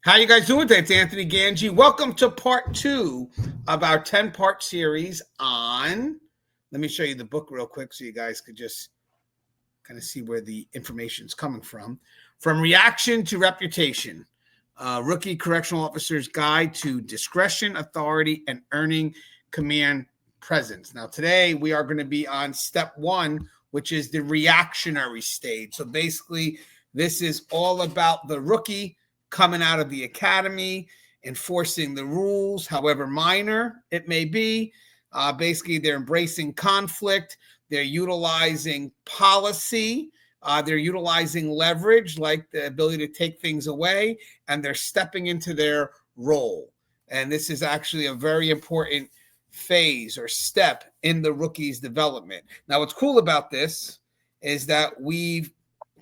How you guys doing today? It's Anthony Gangi. Welcome to part 2 of our 10-part series on, let me show you the book real quick so you guys could just kind of see where the information is coming from Reaction to Reputation, Rookie Correctional Officer's Guide to Discretion, Authority, and Earning Command Presence. Now, today we are going to be on step 1, which is the reactionary stage. So basically, this is all about the rookie coming out of the academy, enforcing the rules, however minor it may be. Basically, they're embracing conflict. They're utilizing policy. They're utilizing leverage, like the ability to take things away, and they're stepping into their role. And this is actually a very important phase or step in the rookie's development. Now, what's cool about this is that we've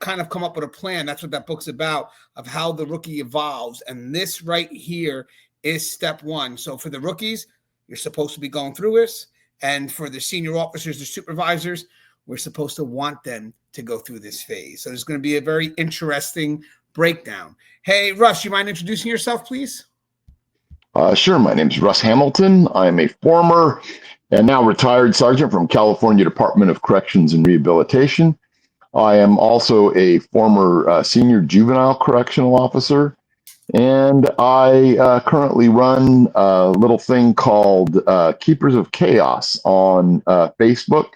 kind of come up with a plan. That's what that book's about, of how the rookie evolves. And this right here is step 1. So for the rookies, you're supposed to be going through this. And for the senior officers, the supervisors, we're supposed to want them to go through this phase. So there's going to be a very interesting breakdown. Hey, Russ, you mind introducing yourself, please? Sure. My name is Russ Hamilton. I am a former and now retired sergeant from California Department of Corrections and Rehabilitation. I am also a former senior juvenile correctional officer, and I currently run a little thing called Keepers of Chaos on Facebook,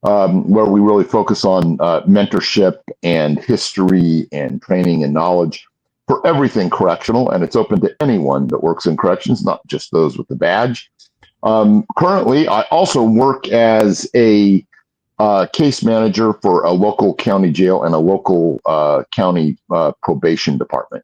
where we really focus on mentorship and history and training and knowledge for everything correctional, and it's open to anyone that works in corrections, not just those with the badge. Currently, I also work as a case manager for a local county jail and a local county probation department.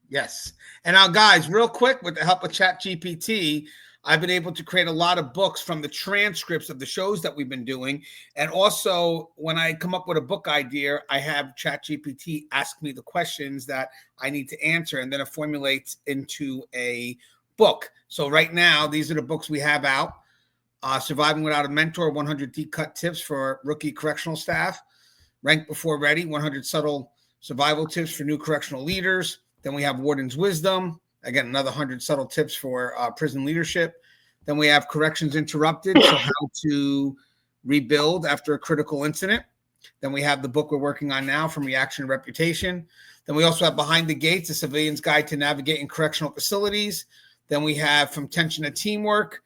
Yes. And now, guys, real quick, with the help of ChatGPT, I've been able to create a lot of books from the transcripts of the shows that we've been doing. And also, when I come up with a book idea, I have ChatGPT ask me the questions that I need to answer, and then it formulates into a book. So right now, these are the books we have out. Surviving Without a Mentor, 100 Deep Cut Tips for Rookie Correctional Staff. Rank Before Ready, 100 Subtle Survival Tips for New Correctional Leaders. Then we have Warden's Wisdom. Again, another 100 subtle tips for prison leadership. Then we have Corrections Interrupted, so how to rebuild after a critical incident. Then we have the book we're working on now, From Reaction to Reputation. Then we also have Behind the Gates, a civilian's guide to navigating correctional facilities. Then we have From Tension to Teamwork,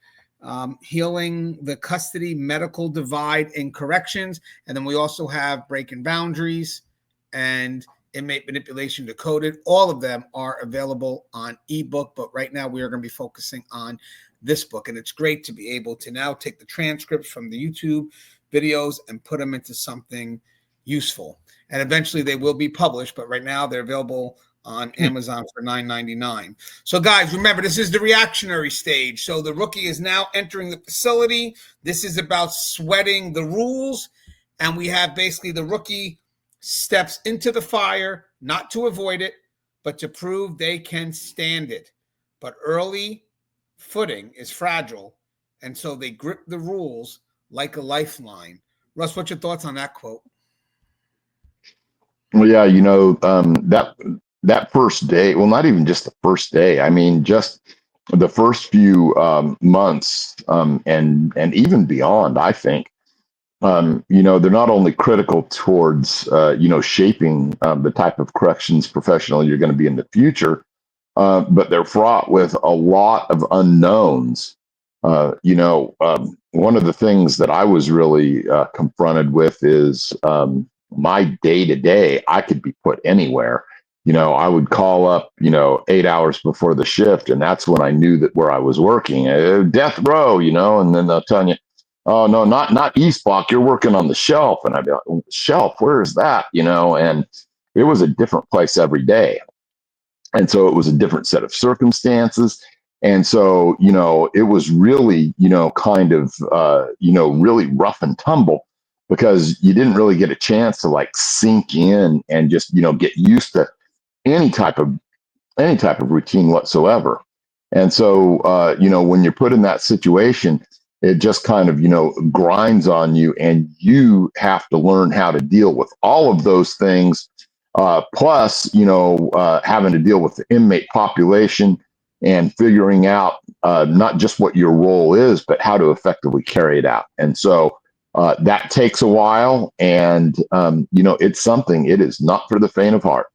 Healing the Custody Medical Divide in Corrections. And then we also have Breaking Boundaries and Inmate Manipulation Decoded. All of them are available on ebook, but right now we are going to be focusing on this book. And it's great to be able to now take the transcripts from the YouTube videos and put them into something useful. And eventually they will be published, but right now they're available on Amazon for $9.99. So guys, remember, this is the reactionary stage. So the rookie is now entering the facility. This is about sweating the rules. And we have basically the rookie steps into the fire, not to avoid it, but to prove they can stand it. But early footing is fragile, and so they grip the rules like a lifeline. Russ, what's your thoughts on that quote? Well, yeah, that first day, well, not even just the first day. I mean, just the first few months and even beyond, I think. They're not only critical towards, shaping the type of corrections professional you're going to be in the future, but they're fraught with a lot of unknowns. One of the things that I was really confronted with is my day-to-day, I could be put anywhere. I would call up, 8 hours before the shift, and that's when I knew that where I was working, death row, and then they'll tell you, oh, no, not East Block. You're working on the shelf. And I'd be like, shelf, where is that? And it was a different place every day. And so it was a different set of circumstances. And so, it was really, kind of, really rough and tumble, because you didn't really get a chance to like sink in and just, get used to any type of routine whatsoever. And so, when you're put in that situation, it just kind of, grinds on you, and you have to learn how to deal with all of those things plus, having to deal with the inmate population and figuring out not just what your role is, but how to effectively carry it out. And so that takes a while. And, it is not for the faint of heart.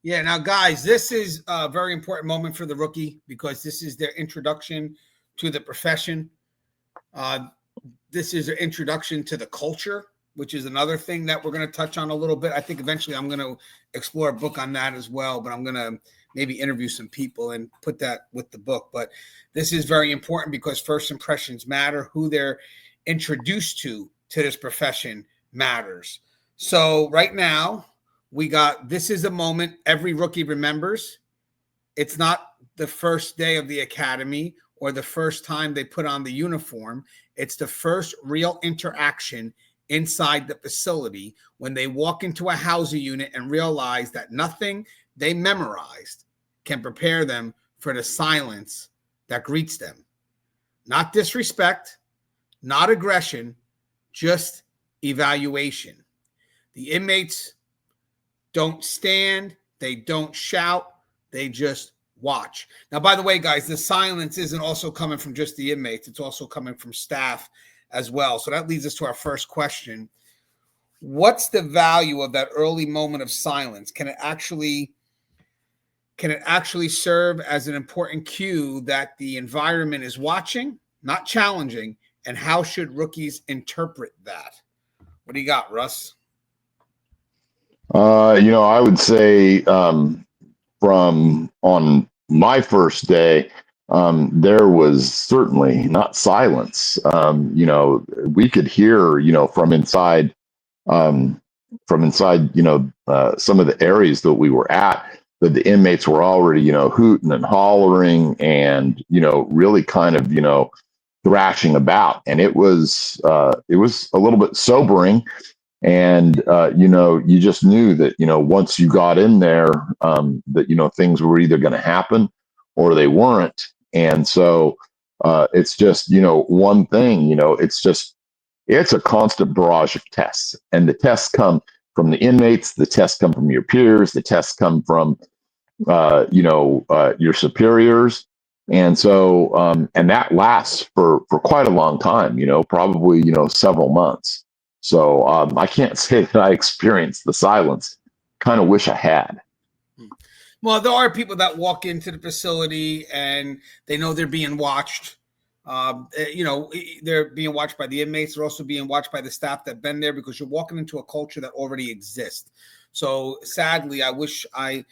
Yeah. Now, guys, this is a very important moment for the rookie because this is their introduction to the profession. This is their introduction to the culture, which is another thing that we're going to touch on a little bit. I think eventually I'm going to explore a book on that as well, but I'm going to maybe interview some people and put that with the book. But this is very important because first impressions matter. Who they're introduced to this profession matters. So right now this is a moment every rookie remembers. It's not the first day of the academy or the first time they put on the uniform. It's the first real interaction inside the facility when they walk into a housing unit and realize that nothing they memorized can prepare them for the silence that greets them. Not disrespect, not aggression, just evaluation. The inmates don't stand, they don't shout, they just watch. Now, by the way, guys, the silence isn't also coming from just the inmates. It's also coming from staff as well. So that leads us to our first question. What's the value of that early moment of silence? Can it actually serve as an important cue that the environment is watching, not challenging? And how should rookies interpret that? What do you got, Russ? I would say from on my first day, there was certainly not silence. We could hear, from inside, some of the areas that we were at, that the inmates were already, hooting and hollering and, really kind of, thrashing about. And it was a little bit sobering. And, you just knew that, once you got in there, that, things were either going to happen or they weren't. And so it's just, one thing, it's a constant barrage of tests. And the tests come from the inmates, the tests come from your peers, the tests come from, your superiors. And so, and that lasts for quite a long time, probably, several months. So I can't say that I experienced the silence. Kind of wish I had. Well, there are people that walk into the facility and they know they're being watched. They're being watched by the inmates. They're also being watched by the staff that've been there because you're walking into a culture that already exists. So sadly, I wish I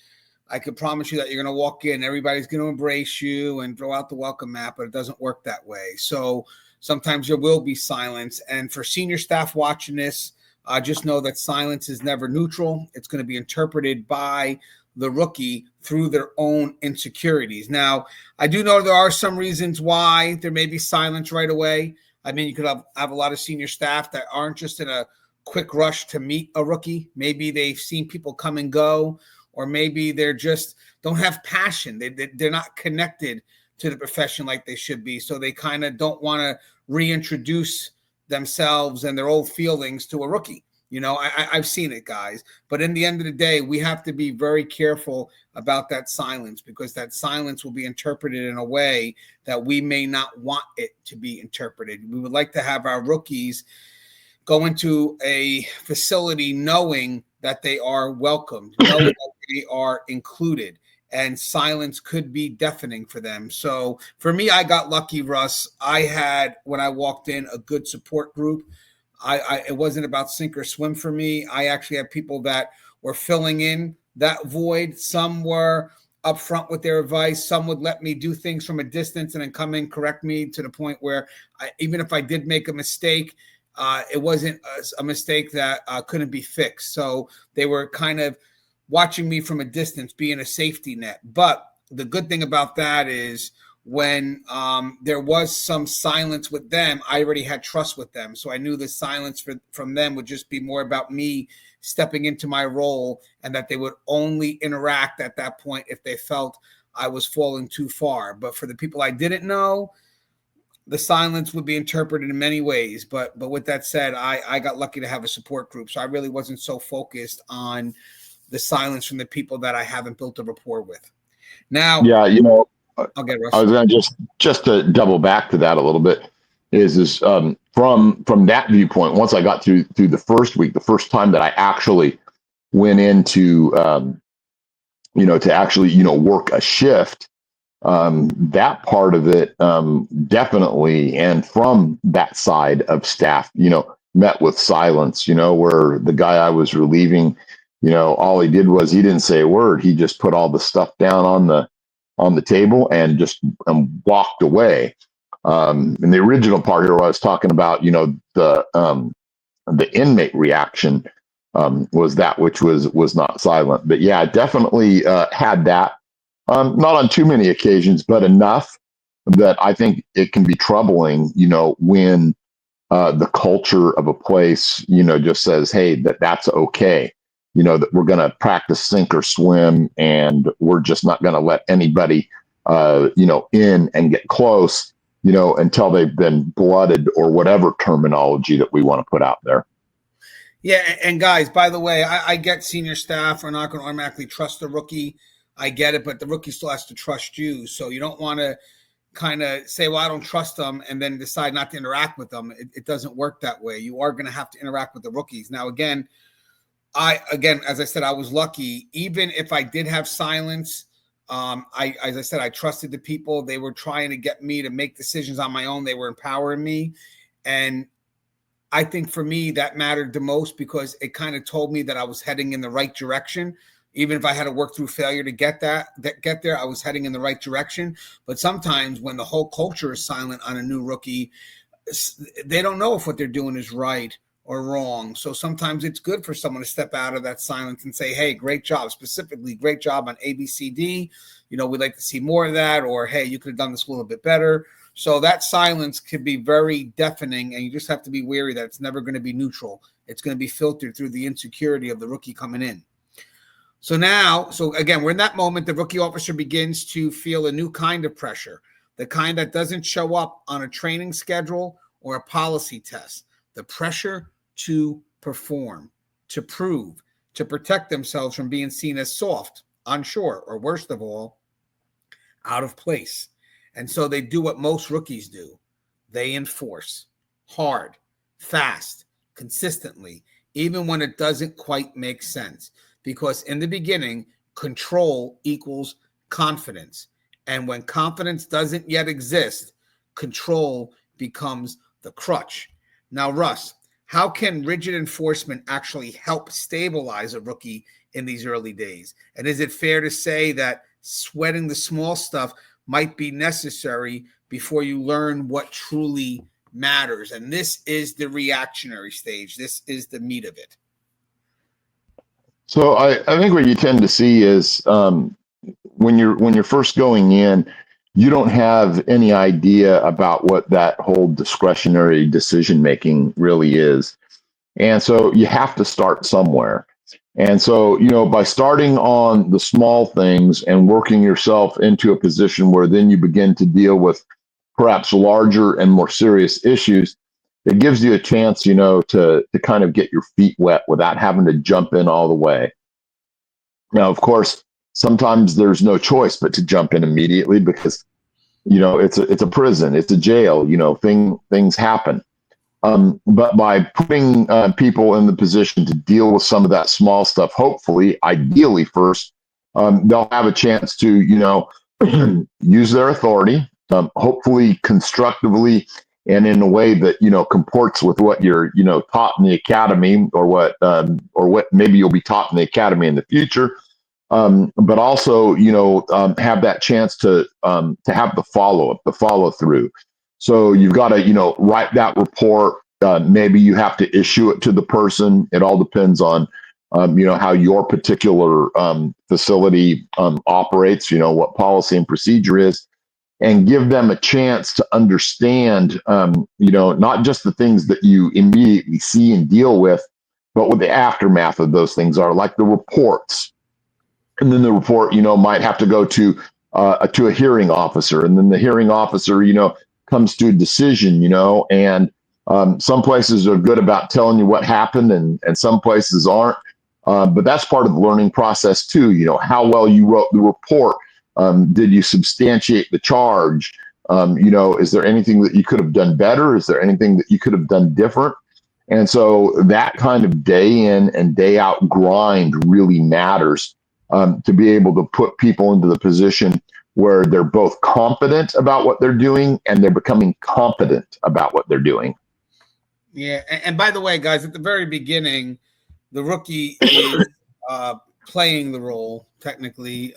could promise you that you're going to walk in, everybody's going to embrace you and throw out the welcome mat, but it doesn't work that way. So sometimes there will be silence. And for senior staff watching this, just know that silence is never neutral. It's going to be interpreted by the rookie through their own insecurities. Now, I do know there are some reasons why there may be silence right away. I mean, you could have a lot of senior staff that aren't just in a quick rush to meet a rookie. Maybe they've seen people come and go, or maybe they're just don't have passion. They're not connected to the profession like they should be. So they kind of don't want to reintroduce themselves and their old feelings to a rookie. I've seen it, guys. But in the end of the day, we have to be very careful about that silence because that silence will be interpreted in a way that we may not want it to be interpreted. We would like to have our rookies go into a facility knowing that they are welcomed, knowing that they are included. And silence could be deafening for them. So for me, I got lucky, Russ. I had, when I walked in, a good support group. It wasn't about sink or swim for me. I actually had people that were filling in that void. Some were upfront with their advice. Some would let me do things from a distance and then come in, correct me to the point where even if I did make a mistake, it wasn't a mistake that couldn't be fixed. So they were kind of watching me from a distance, being a safety net. But the good thing about that is when there was some silence with them, I already had trust with them. So I knew the silence from them would just be more about me stepping into my role, and that they would only interact at that point if they felt I was falling too far. But for the people I didn't know, the silence would be interpreted in many ways. But with that said, I got lucky to have a support group. So I really wasn't so focused on the silence from the people that I haven't built a rapport with. Now, Yeah, I'll get Russ. I was going to just to double back to that a little bit is from that viewpoint. Once I got through the first week, the first time that I actually went into to actually work a shift, that part of it definitely, and from that side of staff, met with silence. Where the guy I was relieving, all he did was he didn't say a word. He just put all the stuff down on the table and just walked away. In the original part here, where I was talking about, the inmate reaction was that which was not silent. But yeah, I definitely had that. Not on too many occasions, but enough that I think it can be troubling, when the culture of a place, just says, hey, that's okay. That we're going to practice sink or swim, and we're just not going to let anybody, in and get close, until they've been blooded, or whatever terminology that we want to put out there. Yeah, and guys, by the way, I get senior staff are not going to automatically trust the rookie. I get it, but the rookie still has to trust you. So you don't want to kind of say, well, I don't trust them, and then decide not to interact with them. It doesn't work that way. You are going to have to interact with the rookies. Now, again, as I said, I was lucky. Even if I did have silence, as I said, I trusted the people. They were trying to get me to make decisions on my own. They were empowering me. And I think for me, that mattered the most, because it kind of told me that I was heading in the right direction. Even if I had to work through failure to get there, I was heading in the right direction. But sometimes when the whole culture is silent on a new rookie, they don't know if what they're doing is right or wrong. So sometimes it's good for someone to step out of that silence and say, hey, great job, specifically great job on ABCD. We'd like to see more of that, or, hey, you could have done this a little bit better. So that silence can be very deafening, and you just have to be wary that it's never going to be neutral. It's going to be filtered through the insecurity of the rookie coming in. So again, we're in that moment. The rookie officer begins to feel a new kind of pressure, the kind that doesn't show up on a training schedule or a policy test. The pressure to perform, to prove, to protect themselves from being seen as soft, unsure, or worst of all, out of place. And so they do what most rookies do. They enforce hard, fast, consistently, even when it doesn't quite make sense. Because in the beginning, control equals confidence. And when confidence doesn't yet exist, control becomes the crutch. Now, Russ, how can rigid enforcement actually help stabilize a rookie in these early days? And is it fair to say that sweating the small stuff might be necessary before you learn what truly matters? And this is the reactionary stage. This is the meat of it. So I think what you tend to see is when you're first going in, you don't have any idea about what that whole discretionary decision making really is. And so you have to start somewhere. And so, by starting on the small things and working yourself into a position where then you begin to deal with perhaps larger and more serious issues, it gives you a chance, to kind of get your feet wet without having to jump in all the way. Now, of course, sometimes there's no choice but to jump in immediately because, it's a prison, it's a jail, things happen. But by putting people in the position to deal with some of that small stuff, hopefully, ideally first, they'll have a chance to, use their authority, hopefully constructively and in a way that, comports with what you're, taught in the academy, or what maybe you'll be taught in the academy in the future. But also, have that chance to have the follow-up, the follow-through. So you've got to, write that report. Maybe you have to issue it to the person. It all depends on, how your particular facility operates, what policy and procedure is, and give them a chance to understand, not just the things that you immediately see and deal with, but what the aftermath of those things are, like the reports. And then the report, might have to go to a hearing officer, and then the hearing officer, comes to a decision, and some places are good about telling you what happened, and some places aren't. But that's part of the learning process too. You know, how well you wrote the report. Did you substantiate the charge? You know, is there anything that you could have done better? Is there anything that you could have done different? And so that kind of day in and day out grind really matters, to be able to put people into the position where they're both confident about what they're doing and they're becoming competent about what they're doing. Yeah. And by the way, guys, at the very beginning, the rookie is playing the role. Technically,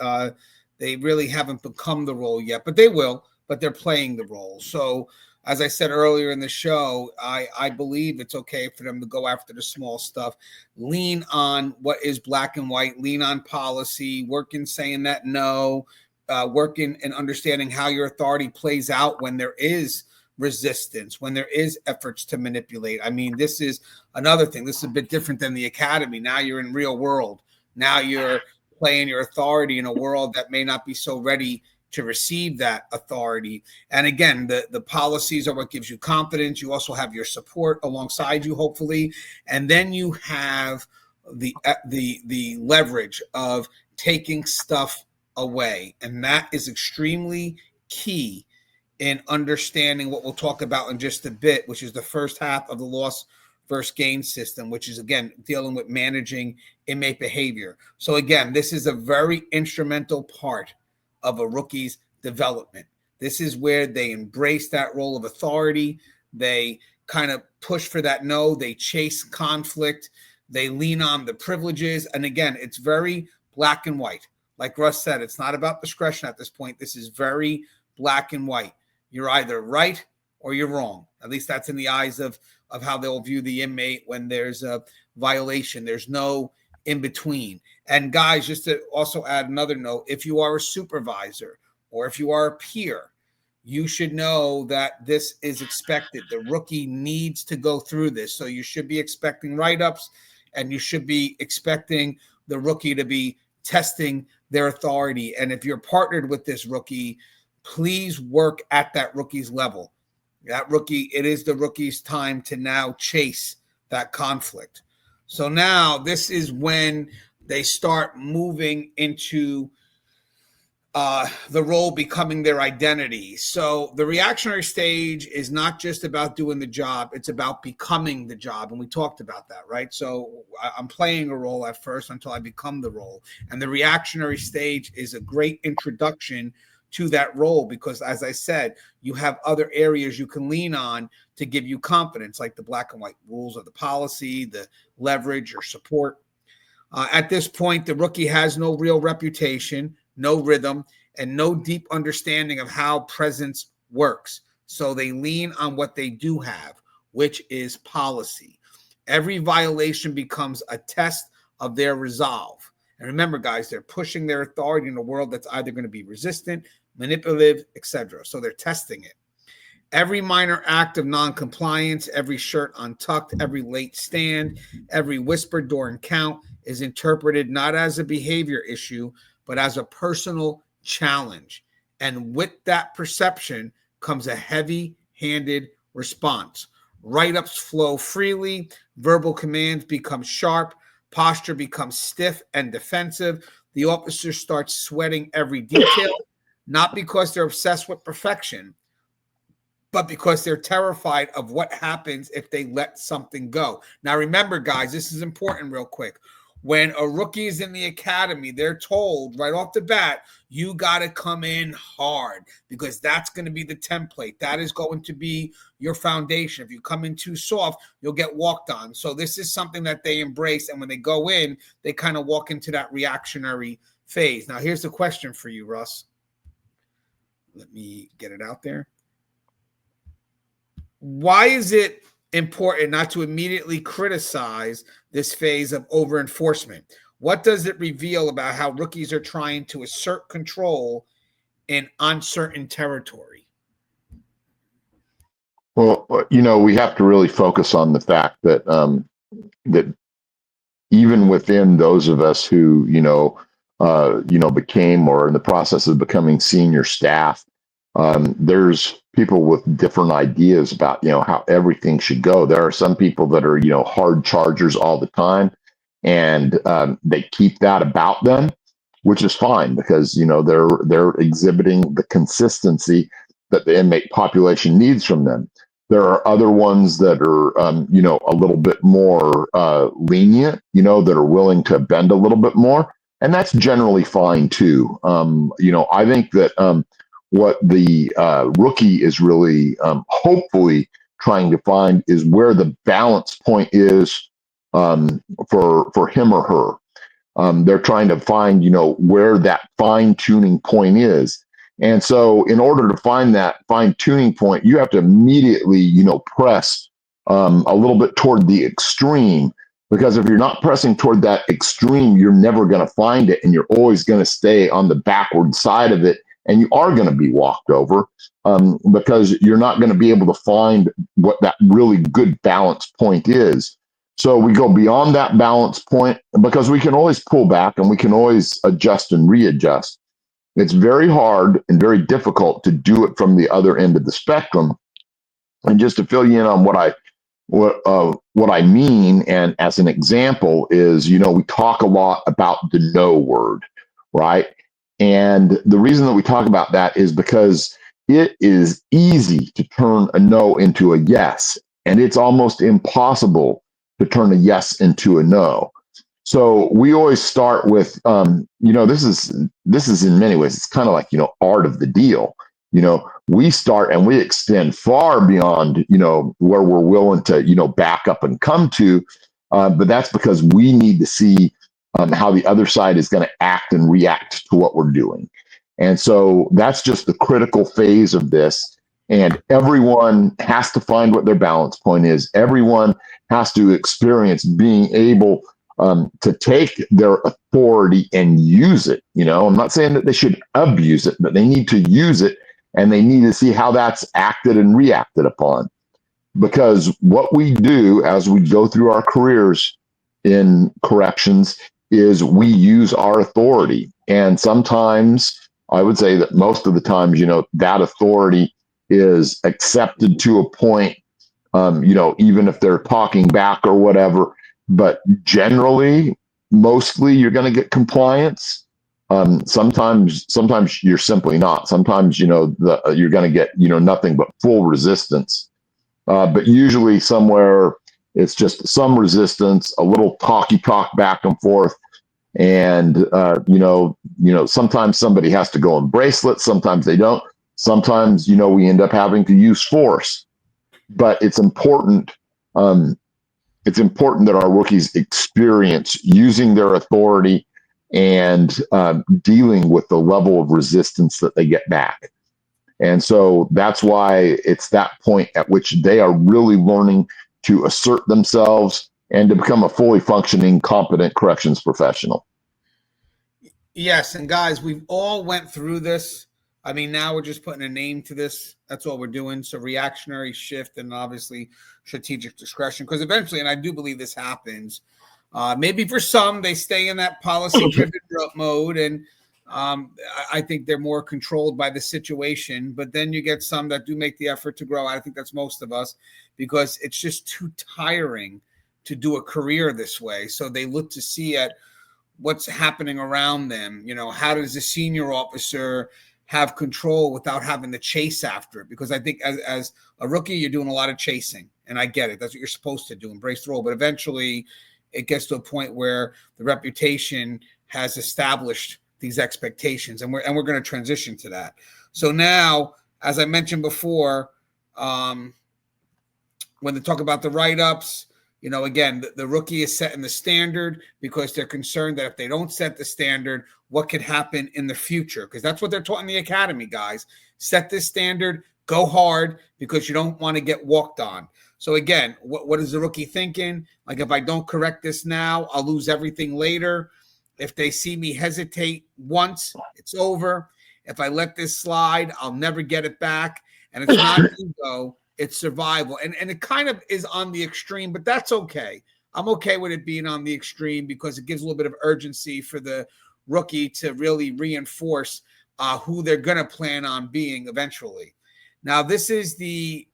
they really haven't become the role yet, but they will. But they're playing the role. So, as I said earlier in the show, I believe it's okay for them to go after the small stuff, lean on what is black and white, lean on policy, work in saying that no, work in understanding how your authority plays out when there is resistance, when there is efforts to manipulate. I mean, this is another thing. This is a bit different than the academy. Now you're in real world. Now you're playing your authority in a world that may not be so ready to receive that authority. And again, the policies are what gives you confidence. You also have your support alongside you, hopefully. And then you have the leverage of taking stuff away. And that is extremely key in understanding what we'll talk about in just a bit, which is the first half of the loss versus gain system, which is, again, dealing with managing inmate behavior. So again, this is a very instrumental part of a rookie's development. This is where they embrace that role of authority. They kind of push for that no. They chase conflict. They lean on the privileges. And again, it's very black and white. Like Russ said, it's not about discretion at this point. This is very black and white. You're either right or you're wrong. At least that's in the eyes of how they'll view the inmate when there's a violation. There's no in between. And guys, just to also add another note, if you are a supervisor or if you are a peer, you should know that this is expected. The rookie needs to go through this. So you should be expecting write-ups, and you should be expecting the rookie to be testing their authority. And if you're partnered with this rookie, please work at that rookie's level. That rookie, it is the rookie's time to now chase that conflict. So now this is when they start moving into the role becoming their identity. So the reactionary stage is not just about doing the job, it's about becoming the job. And we talked about that, right? So I'm playing a role at first until I become the role. And the reactionary stage is a great introduction to that role because, as I said, you have other areas you can lean on to give you confidence, like the black and white rules of the policy, the leverage or support. At this point, the rookie has no real reputation, no rhythm, and no deep understanding of how presence works. So they lean on what they do have, which is policy. Every violation becomes a test of their resolve. And remember, guys, they're pushing their authority in a world that's either going to be resistant, manipulative, etc. So they're testing it. Every minor act of noncompliance, every shirt untucked, every late stand, every whispered during count is interpreted not as a behavior issue, but as a personal challenge. And with that perception comes a heavy-handed response. Write-ups flow freely, verbal commands become sharp, posture becomes stiff and defensive. The officer starts sweating every detail, not because they're obsessed with perfection, but because they're terrified of what happens if they let something go. Now, remember, guys, this is important real quick. When a rookie is in the academy, they're told right off the bat, you got to come in hard because that's going to be the template. That is going to be your foundation. If you come in too soft, you'll get walked on. So this is something that they embrace. And when they go in, they kind of walk into that reactionary phase. Now, here's the question for you, Russ. Let me get it out there. Why is it important not to immediately criticize this phase of over-enforcement? What does it reveal about how rookies are trying to assert control in uncertain territory? Well, you know, we have to really focus on the fact that that even within those of us who, became or in the process of becoming senior staff, there's people with different ideas about, how everything should go. There are some people that are, hard chargers all the time. and they keep that about them, which is fine because they're exhibiting the consistency that the inmate population needs from them. There are other ones that are a little bit more lenient, that are willing to bend a little bit more, and that's generally fine too. I think that what the rookie is really hopefully trying to find is where the balance point is for him or her. They're trying to find, where that fine tuning point is. And so in order to find that fine tuning point, you have to immediately, press a little bit toward the extreme, because if you're not pressing toward that extreme, you're never going to find it. And you're always going to stay on the backward side of it. And you are going to be walked over because you're not going to be able to find what that really good balance point is. So we go beyond that balance point because we can always pull back and we can always adjust and readjust. It's very hard and very difficult to do it from the other end of the spectrum. And just to fill you in on what I mean, and as an example is, we talk a lot about the no word, right? And the reason that we talk about that is because it is easy to turn a no into a yes, and it's almost impossible to turn a yes into a no. So we always start with, this is in many ways, it's kind of like, art of the deal. We start and we extend far beyond, where we're willing to, back up and come to. But that's because we need to see how the other side is going to act and react to what we're doing. And so that's just the critical phase of this. And everyone has to find what their balance point is. Everyone has to experience being able to take their authority and use it. I'm not saying that they should abuse it, but they need to use it, and they need to see how that's acted and reacted upon. Because what we do as we go through our careers in corrections is we use our authority. And sometimes, I would say that most of the times, that authority is accepted to a point, even if they're talking back or whatever. But generally, mostly, you're going to get compliance. Sometimes you're simply not. Sometimes, you're going to get, nothing but full resistance. But usually somewhere it's just some resistance, a little talk back and forth. And, sometimes somebody has to go in bracelets. Sometimes they don't. Sometimes, we end up having to use force. But it's important. It's important that our rookies experience using their authority and dealing with the level of resistance that they get back. And so that's why it's that point at which they are really learning to assert themselves and to become a fully functioning, competent corrections professional. Yes, and guys, we've all went through this. I mean, now we're just putting a name to this. That's all we're doing. So reactionary shift and obviously strategic discretion, because eventually, and I do believe this happens, maybe for some, they stay in that policy-driven mode, and I think they're more controlled by the situation. But then you get some that do make the effort to grow. I think that's most of us, because it's just too tiring to do a career this way. So they look to see at what's happening around them. How does a senior officer have control without having to chase after it? Because I think as a rookie, you're doing a lot of chasing, and I get it. That's what you're supposed to do, embrace the role. But eventually it gets to a point where the reputation has established these expectations, and we're going to transition to that. So now, as I mentioned before, when they talk about the write-ups, again, the rookie is setting the standard because they're concerned that if they don't set the standard, what could happen in the future? Because that's what they're taught in the academy, guys. Set this standard, go hard, because you don't want to get walked on. So again, what is the rookie thinking? Like, if I don't correct this now, I'll lose everything later. If they see me hesitate once, it's over. If I let this slide, I'll never get it back. And it's not ego, it's survival. And it kind of is on the extreme, but that's okay. I'm okay with it being on the extreme because it gives a little bit of urgency for the rookie to really reinforce who they're going to plan on being eventually. Now, this is the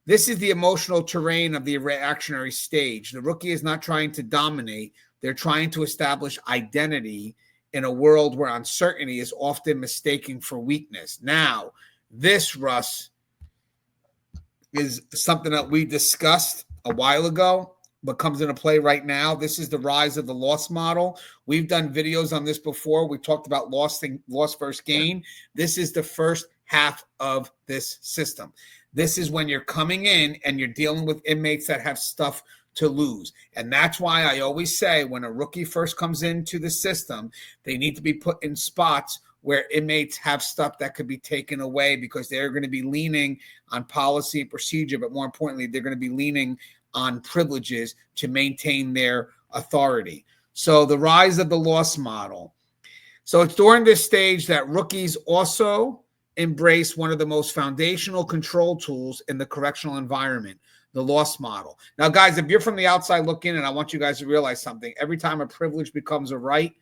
emotional terrain of the reactionary stage. The rookie is not trying to dominate. They're trying to establish identity in a world where uncertainty is often mistaken for weakness. Now, this, Russ, is something that we discussed a while ago, but comes into play right now. This is the rise of the loss model. We've done videos on this before. We talked about loss versus gain. This is the first half of this system. This is when you're coming in and you're dealing with inmates that have stuff to lose. And that's why I always say when a rookie first comes into the system, they need to be put in spots where inmates have stuff that could be taken away, because they're going to be leaning on policy and procedure, but more importantly, they're going to be leaning on privileges to maintain their authority. So the rise of the loss model. So it's during this stage that rookies also embrace one of the most foundational control tools in the correctional environment, the loss model. Now, guys, if you're from the outside looking, and I want you guys to realize something, every time a privilege becomes a right,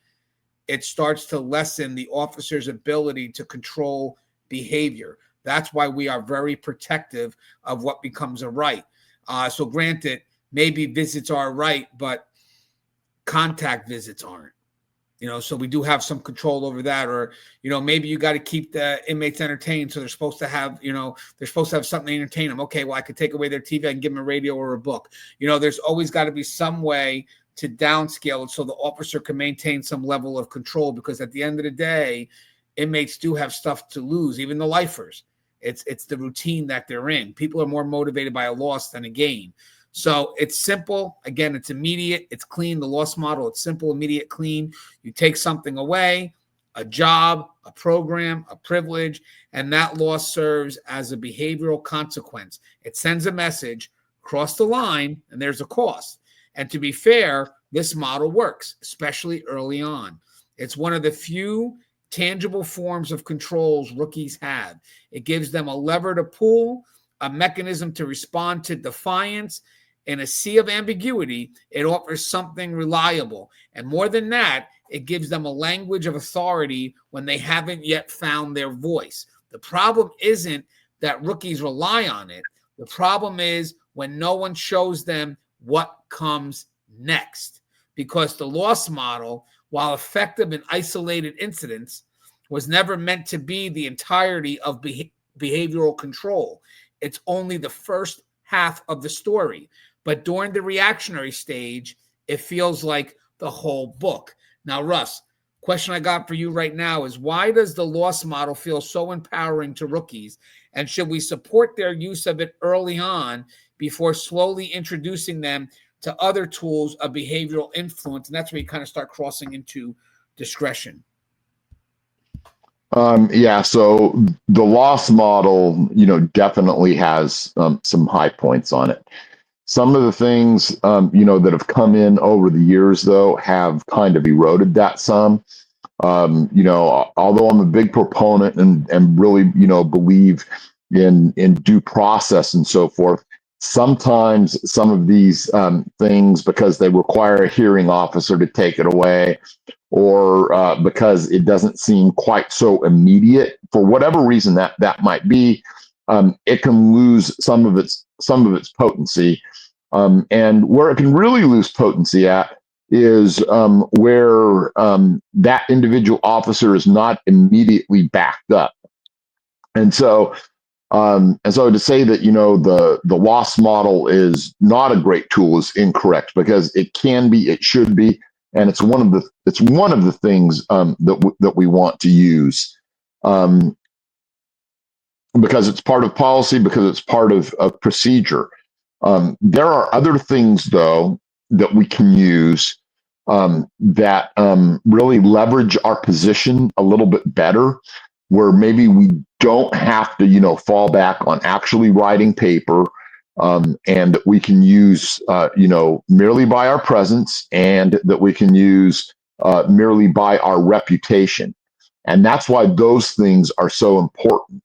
it starts to lessen the officer's ability to control behavior. That's why we are very protective of what becomes a right. So granted, maybe visits are a right, but contact visits aren't. So we do have some control over that. Or, maybe you got to keep the inmates entertained. So they're supposed to have, they're supposed to have something to entertain them. Okay, well, I could take away their TV and give them a radio or a book. There's always got to be some way to downscale it so the officer can maintain some level of control, because at the end of the day, inmates do have stuff to lose, even the lifers. It's the routine that they're in. People are more motivated by a loss than a gain. So it's simple. Again, it's immediate. It's clean. The loss model, it's simple, immediate, clean. You take something away, a job, a program, a privilege, and that loss serves as a behavioral consequence. It sends a message, cross the line, and there's a cost. And to be fair, this model works, especially early on. It's one of the few tangible forms of controls rookies have. It gives them a lever to pull, a mechanism to respond to defiance. In a sea of ambiguity, it offers something reliable. And more than that, it gives them a language of authority when they haven't yet found their voice. The problem isn't that rookies rely on it. The problem is when no one shows them what comes next, because the loss model, while effective in isolated incidents, was never meant to be the entirety of behavioral control. It's only the first half of the story. But during the reactionary stage, it feels like the whole book. Now, Russ, question I got for you right now is, why does the loss model feel so empowering to rookies? And should we support their use of it early on before slowly introducing them to other tools of behavioral influence? And that's where you kind of start crossing into discretion. Yeah, so the loss model, definitely has some high points on it. Some of the things, that have come in over the years, though, have kind of eroded that some. Although I'm a big proponent and really, believe in due process and so forth, sometimes some of these things, because they require a hearing officer to take it away, or because it doesn't seem quite so immediate, for whatever reason that might be, it can lose some of its potency. And where it can really lose potency at is where that individual officer is not immediately backed up. And so to say that, the loss model is not a great tool is incorrect, because it can be, it should be, and it's one of the things that we want to use, because it's part of policy, because it's part of procedure. There are other things, though, that we can use that really leverage our position a little bit better, where maybe we don't have to, fall back on actually writing paper, and that we can use, merely by our presence, and that we can use merely by our reputation. And that's why those things are so important.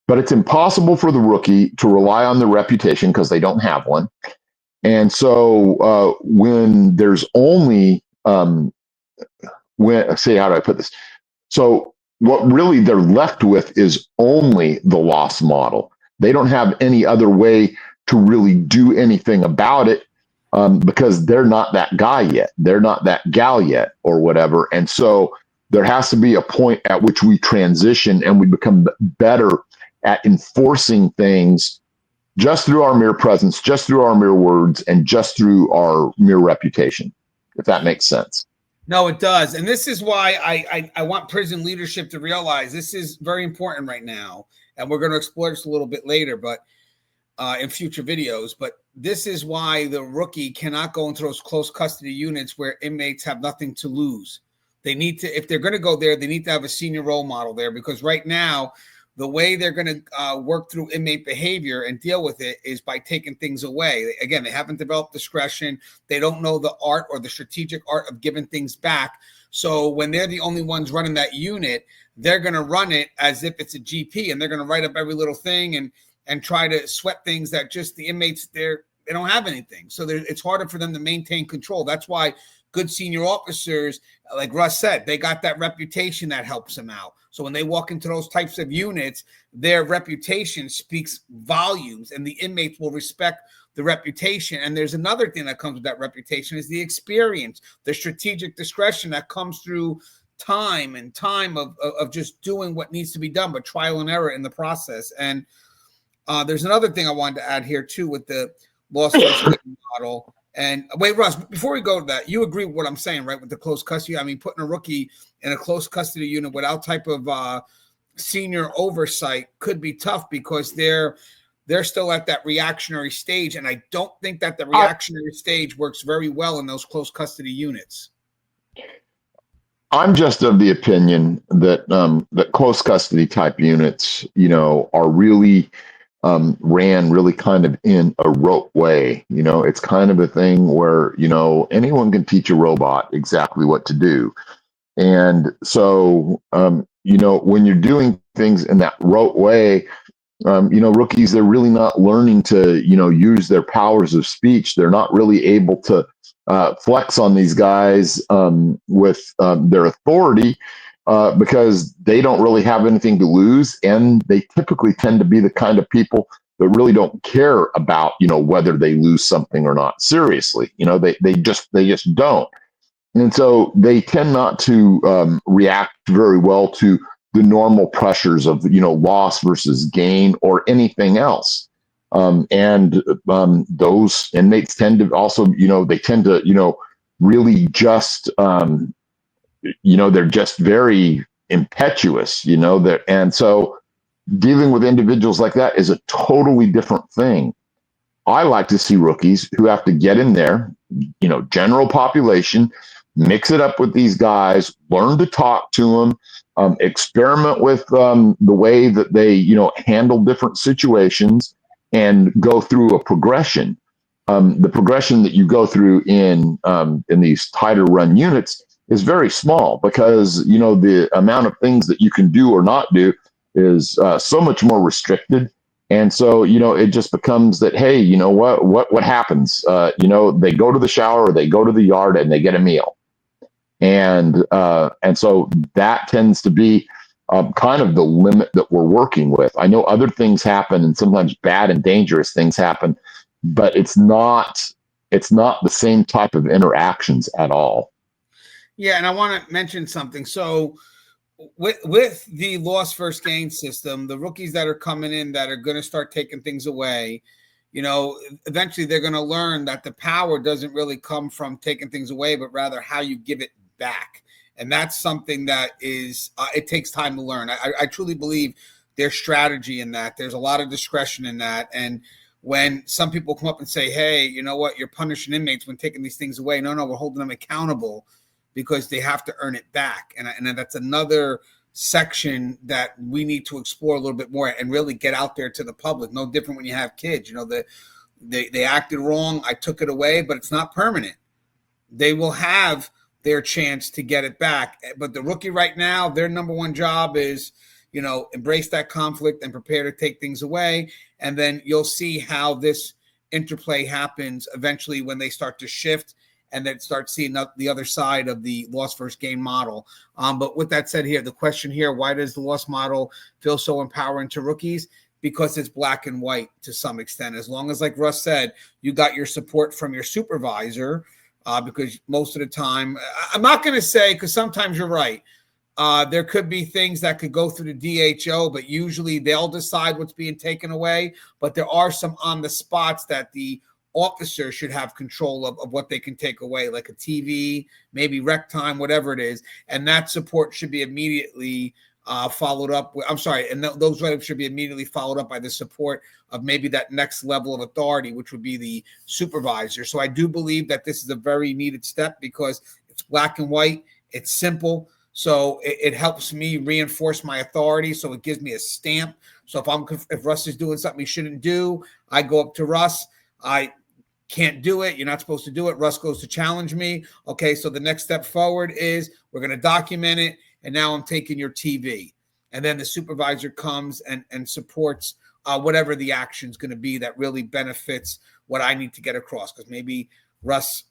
But it's impossible for the rookie to rely on the reputation, because they don't have one. And so when there's only, how do I put this? So what really they're left with is only the loss model. They don't have any other way to really do anything about it. because they're not that guy yet. They're not that gal yet or whatever. And so there has to be a point at which we transition and we become better at enforcing things just through our mere presence, just through our mere words, and just through our mere reputation, if that makes sense. No, it does. And this is why I want prison leadership to realize this is very important right now. And we're going to explore this a little bit later, but in future videos. But this is why the rookie cannot go into those close custody units where inmates have nothing to lose. They need to, if they're going to go there, they need to have a senior role model there, because right now, the way they're going to work through inmate behavior and deal with it is by taking things away. Again, they haven't developed discretion. They don't know the art or the strategic art of giving things back. So when they're the only ones running that unit, they're going to run it as if it's a GP, and they're going to write up every little thing and try to sweat things that just the inmates they don't have anything. So it's harder for them to maintain control. That's why good senior officers, like Russ said, they got that reputation that helps them out. So when they walk into those types of units, their reputation speaks volumes, and the inmates will respect the reputation. And there's another thing that comes with that reputation is the experience, the strategic discretion that comes through time of just doing what needs to be done, but trial and error in the process. And there's another thing I wanted to add here too with the loss model. And wait, Russ, before we go to that, you agree with what I'm saying, right? With the close custody, I mean, putting a rookie in a close custody unit without type of senior oversight could be tough, because they're still at that reactionary stage. And I don't think that the reactionary stage works very well in those close custody units. I'm just of the opinion that that close custody type units, are really ran really kind of in a rote way. It's kind of a thing where, anyone can teach a robot exactly what to do. And so, when you're doing things in that rote way, rookies, they're really not learning to, use their powers of speech. They're not really able to flex on these guys with their authority, because they don't really have anything to lose, and they typically tend to be the kind of people that really don't care about whether they lose something or not. Seriously, they just don't, and so they tend not to react very well to the normal pressures of loss versus gain or anything else. And those inmates tend to also they tend to really just they're just very impetuous, and so dealing with individuals like that is a totally different thing. I like to see rookies who have to get in there, general population, mix it up with these guys, learn to talk to them, experiment with the way that they, handle different situations, and go through a progression. The progression that you go through in these tighter run units is very small, because the amount of things that you can do or not do is so much more restricted, and so it just becomes that, hey, what happens? They go to the shower, or they go to the yard, and they get a meal, and so that tends to be kind of the limit that we're working with. I know other things happen, and sometimes bad and dangerous things happen, but it's not the same type of interactions at all. Yeah, and I want to mention something. So with the loss first gain system, the rookies that are coming in that are going to start taking things away, eventually they're going to learn that the power doesn't really come from taking things away, but rather how you give it back. And that's something that is, it takes time to learn. I truly believe there's strategy in that. There's a lot of discretion in that. And when some people come up and say, hey, you know what, you're punishing inmates when taking these things away. No, we're holding them accountable, because they have to earn it back. And that's another section that we need to explore a little bit more and really get out there to the public. No different when you have kids. They acted wrong. I took it away, but it's not permanent. They will have their chance to get it back. But the rookie right now, their number one job is, embrace that conflict and prepare to take things away. And then you'll see how this interplay happens eventually when they start to shift and then start seeing the other side of the loss first gain model. But with that said here, the question here, why does the loss model feel so empowering to rookies? because it's black and white to some extent. As long as, like Russ said, you got your support from your supervisor, because most of the time, I'm not going to say, because sometimes you're right. There could be things that could go through the DHO, but usually they'll decide what's being taken away. But there are some on the spots that the officer should have control of what they can take away, like a TV, maybe rec time, whatever it is. And that support should be immediately followed up with, I'm sorry, and those items should be immediately followed up by the support of maybe that next level of authority, which would be the supervisor. So I do believe that this is a very needed step because it's black and white, it's simple. So it helps me reinforce my authority. So it gives me a stamp. So if Russ is doing something he shouldn't do, I go up to Russ. I can't do it. You're not supposed to do it. Russ goes to challenge me. Okay, so the next step forward is we're going to document it. And now I'm taking your TV. And then the supervisor comes and supports whatever the action is going to be that really benefits what I need to get across. Because maybe Russ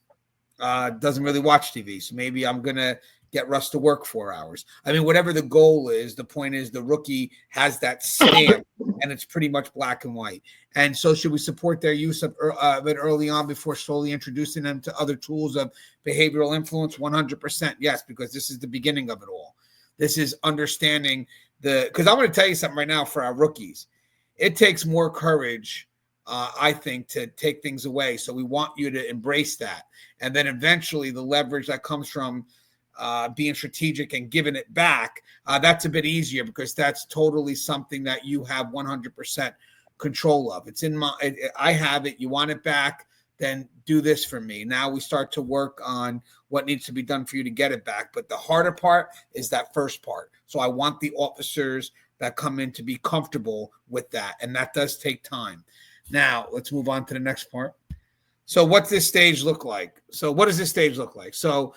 doesn't really watch TV. So maybe I'm going to get Russ to work 4 hours. I mean, whatever the goal is, the point is the rookie has that stamp and it's pretty much black and white. And so should we support their use of it early on before slowly introducing them to other tools of behavioral influence? 100% yes, because this is the beginning of it all. This is understanding because I'm going to tell you something right now for our rookies. It takes more courage, I think, to take things away. So we want you to embrace that. And then eventually the leverage that comes from being strategic and giving it back, that's a bit easier because that's totally something that you have 100% control of. It's I have it. You want it back, then do this for me. Now we start to work on what needs to be done for you to get it back. But the harder part is that first part. So I want the officers that come in to be comfortable with that. And that does take time. Now let's move on to the next part. So what's this stage look like? So what does this stage look like? So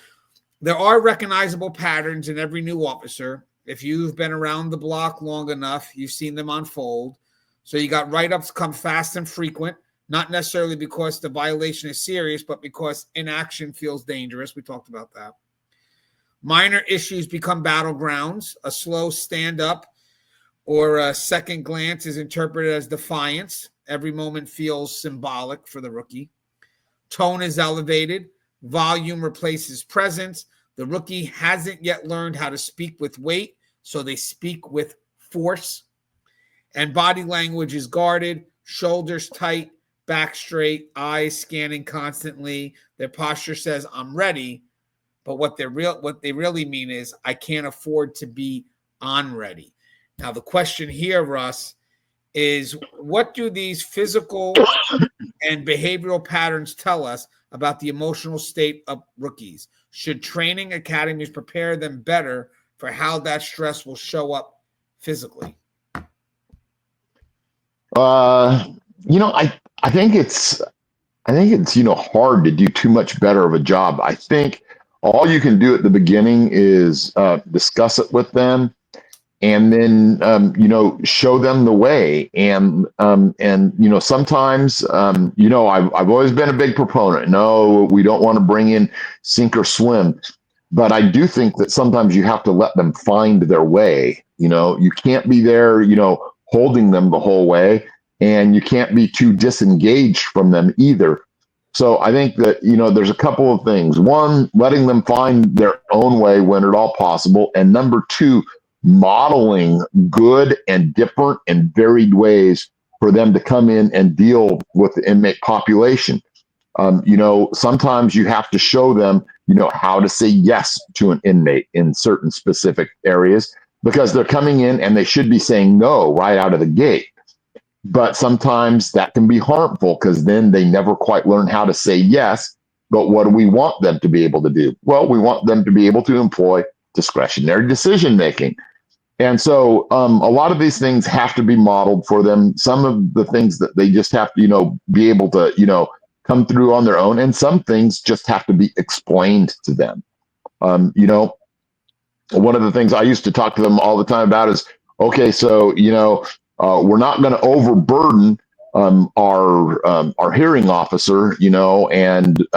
there are recognizable patterns in every new officer. If you've been around the block long enough, you've seen them unfold. So you got write-ups come fast and frequent, not necessarily because the violation is serious, but because inaction feels dangerous. We talked about that. Minor issues become battlegrounds. A slow stand-up or a second glance is interpreted as defiance. Every moment feels symbolic for the rookie. Tone is elevated. Volume replaces presence. The rookie hasn't yet learned how to speak with weight, so they speak with force. And body language is guarded, shoulders tight, back straight, eyes scanning constantly. Their posture says, I'm ready. But what they really mean is, I can't afford to be on ready. Now, the question here, Russ, is what do these physical and behavioral patterns tell us about the emotional state of rookies? Should training academies prepare them better for how that stress will show up physically? I think it's hard to do too much better of a job. I think all you can do at the beginning is discuss it with them, and then show them the way. And sometimes I've always been a big proponent. No, we don't want to bring in sink or swim, but I do think that sometimes you have to let them find their way. You can't be there, holding them the whole way, and you can't be too disengaged from them either. So I think that, there's a couple of things. One, letting them find their own way when at all possible. And number two, modeling good and different and varied ways for them to come in and deal with the inmate population. Sometimes you have to show them, how to say yes to an inmate in certain specific areas, because they're coming in and they should be saying no right out of the gate. But sometimes that can be harmful because then they never quite learn how to say yes. But what do we want them to be able to do? Well, we want them to be able to employ discretionary decision making. And so a lot of these things have to be modeled for them. Some of the things that they just have to, be able to, come through on their own. And some things just have to be explained to them. One of the things I used to talk to them all the time about is, okay, so, we're not going to overburden our hearing officer, and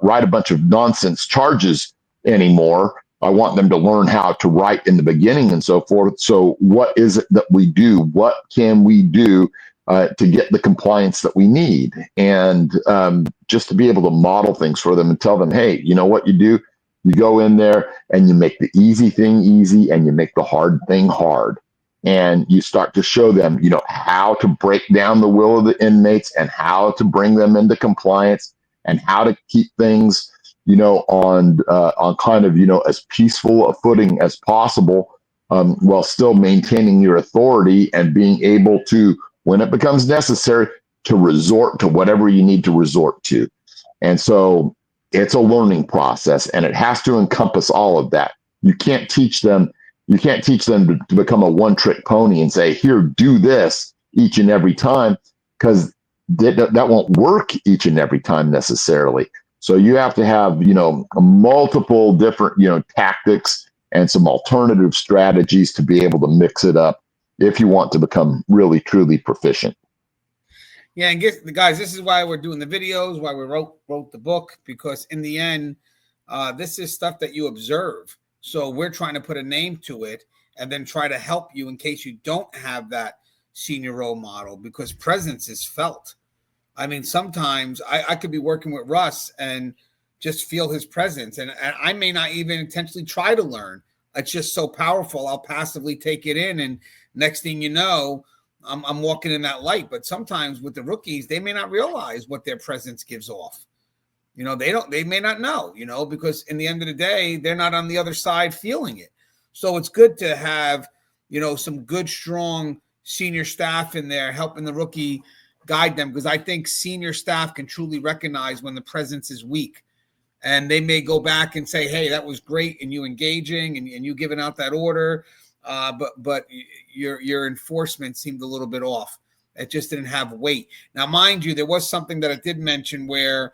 write a bunch of nonsense charges anymore. I want them to learn how to write in the beginning and so forth. So what is it that we do? What can we do to get the compliance that we need? And just to be able to model things for them and tell them, hey, you know what you do? You go in there and you make the easy thing easy and you make the hard thing hard. And you start to show them, you know, how to break down the will of the inmates and how to bring them into compliance and how to keep things, you know, on kind of, you know, as peaceful a footing as possible, while still maintaining your authority and being able to, when it becomes necessary, to resort to whatever you need to resort to. And so it's a learning process, and it has to encompass all of that. You can't teach them to become a one-trick pony and say, here, do this each and every time, because that won't work each and every time necessarily. So you have to have, you know, multiple different, you know, tactics and some alternative strategies to be able to mix it up if you want to become really, truly proficient. Yeah, and guys, this is why we're doing the videos, why we wrote the book, because in the end, this is stuff that you observe. So we're trying to put a name to it and then try to help you in case you don't have that senior role model, because presence is felt. I mean, sometimes I could be working with Russ and just feel his presence, and I may not even intentionally try to learn. It's just so powerful. I'll passively take it in, and next thing you know, I'm walking in that light. But sometimes with the rookies, they may not realize what their presence gives off. You know, they may not know, you know, because in the end of the day, they're not on the other side feeling it. So it's good to have, you know, some good, strong senior staff in there helping the rookie guide them, because I think senior staff can truly recognize when the presence is weak. And they may go back and say, hey, that was great, and you engaging and you giving out that order. But your enforcement seemed a little bit off. It just didn't have weight. Now, mind you, there was something that I did mention where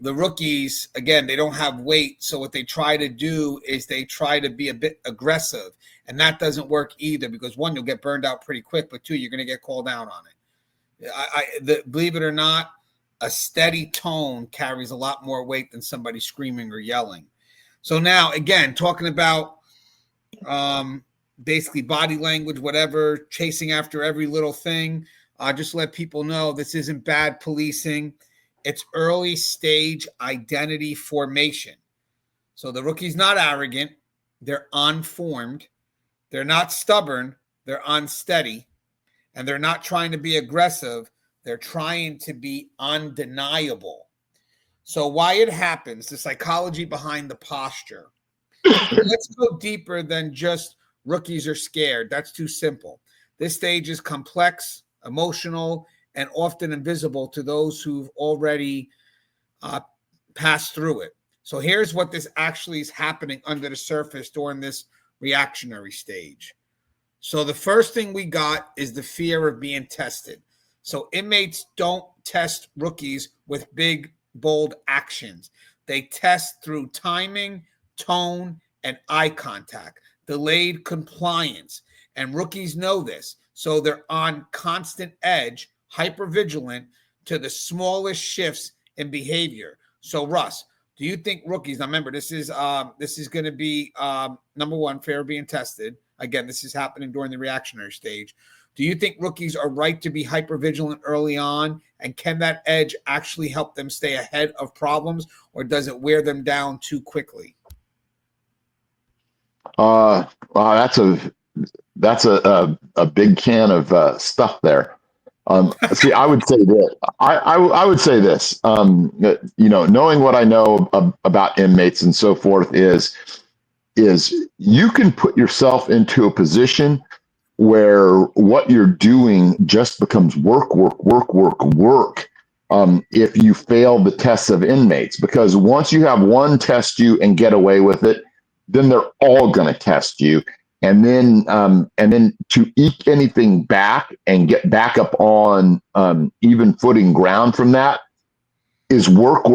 the rookies, again, they don't have weight. So what they try to do is they try to be a bit aggressive. And that doesn't work either, because one, you'll get burned out pretty quick, but two, you're going to get called out on it. Believe it or not, a steady tone carries a lot more weight than somebody screaming or yelling. So now, again, talking about basically body language, whatever, chasing after every little thing, just let people know this isn't bad policing. It's early stage identity formation. So the rookie's not arrogant. They're unformed. They're not stubborn. They're unsteady. And they're not trying to be aggressive. They're trying to be undeniable. So why it happens, the psychology behind the posture. Let's go deeper than just rookies are scared. That's too simple. This stage is complex, emotional, and often invisible to those who've already passed through it. So here's what this actually is happening under the surface during this reactionary stage. So the first thing we got is the fear of being tested. So inmates don't test rookies with big, bold actions. They test through timing, tone, and eye contact, delayed compliance. And rookies know this. So they're on constant edge, hypervigilant to the smallest shifts in behavior. So Russ, do you think rookies, now remember, this is going to be number one, fear of being tested. Again, this is happening during the reactionary stage. Do you think rookies are right to be hypervigilant early on? And can that edge actually help them stay ahead of problems, or does it wear them down too quickly? That's a big can of stuff there. See, I would say this. I would say this. You know, knowing what I know about inmates and so forth is you can put yourself into a position where what you're doing just becomes work. If you fail the tests of inmates, because once you have one test you and get away with it, then they're all going to test you. And then to eke anything back and get back up on even footing ground from that is work.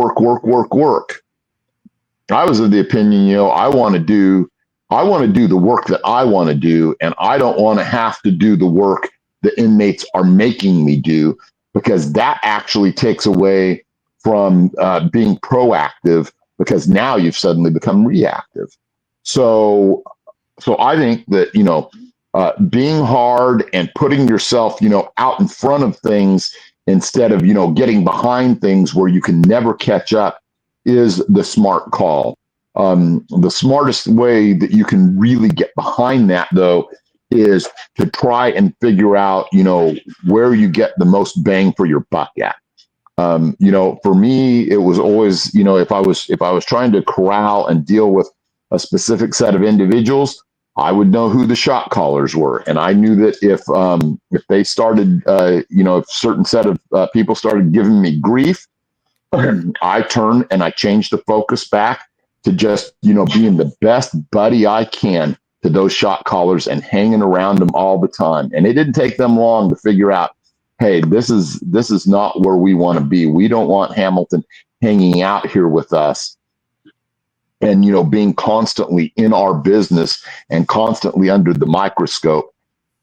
I was of the opinion, you know, I want to do the work that I want to do, and I don't want to have to do the work the inmates are making me do, because that actually takes away from being proactive, because now you've suddenly become reactive. So I think that, being hard and putting yourself, out in front of things instead of, getting behind things where you can never catch up is the smart call. The smartest way that you can really get behind that, though, is to try and figure out, where you get the most bang for your buck at. For me, it was always, if I was trying to corral and deal with a specific set of individuals, I would know who the shot callers were, and I knew that if they started, if certain set of people started giving me grief, I turned and I changed the focus back to just, being the best buddy I can to those shot callers and hanging around them all the time. And it didn't take them long to figure out, hey, this is not where we want to be. We don't want Hamilton hanging out here with us and, being constantly in our business and constantly under the microscope.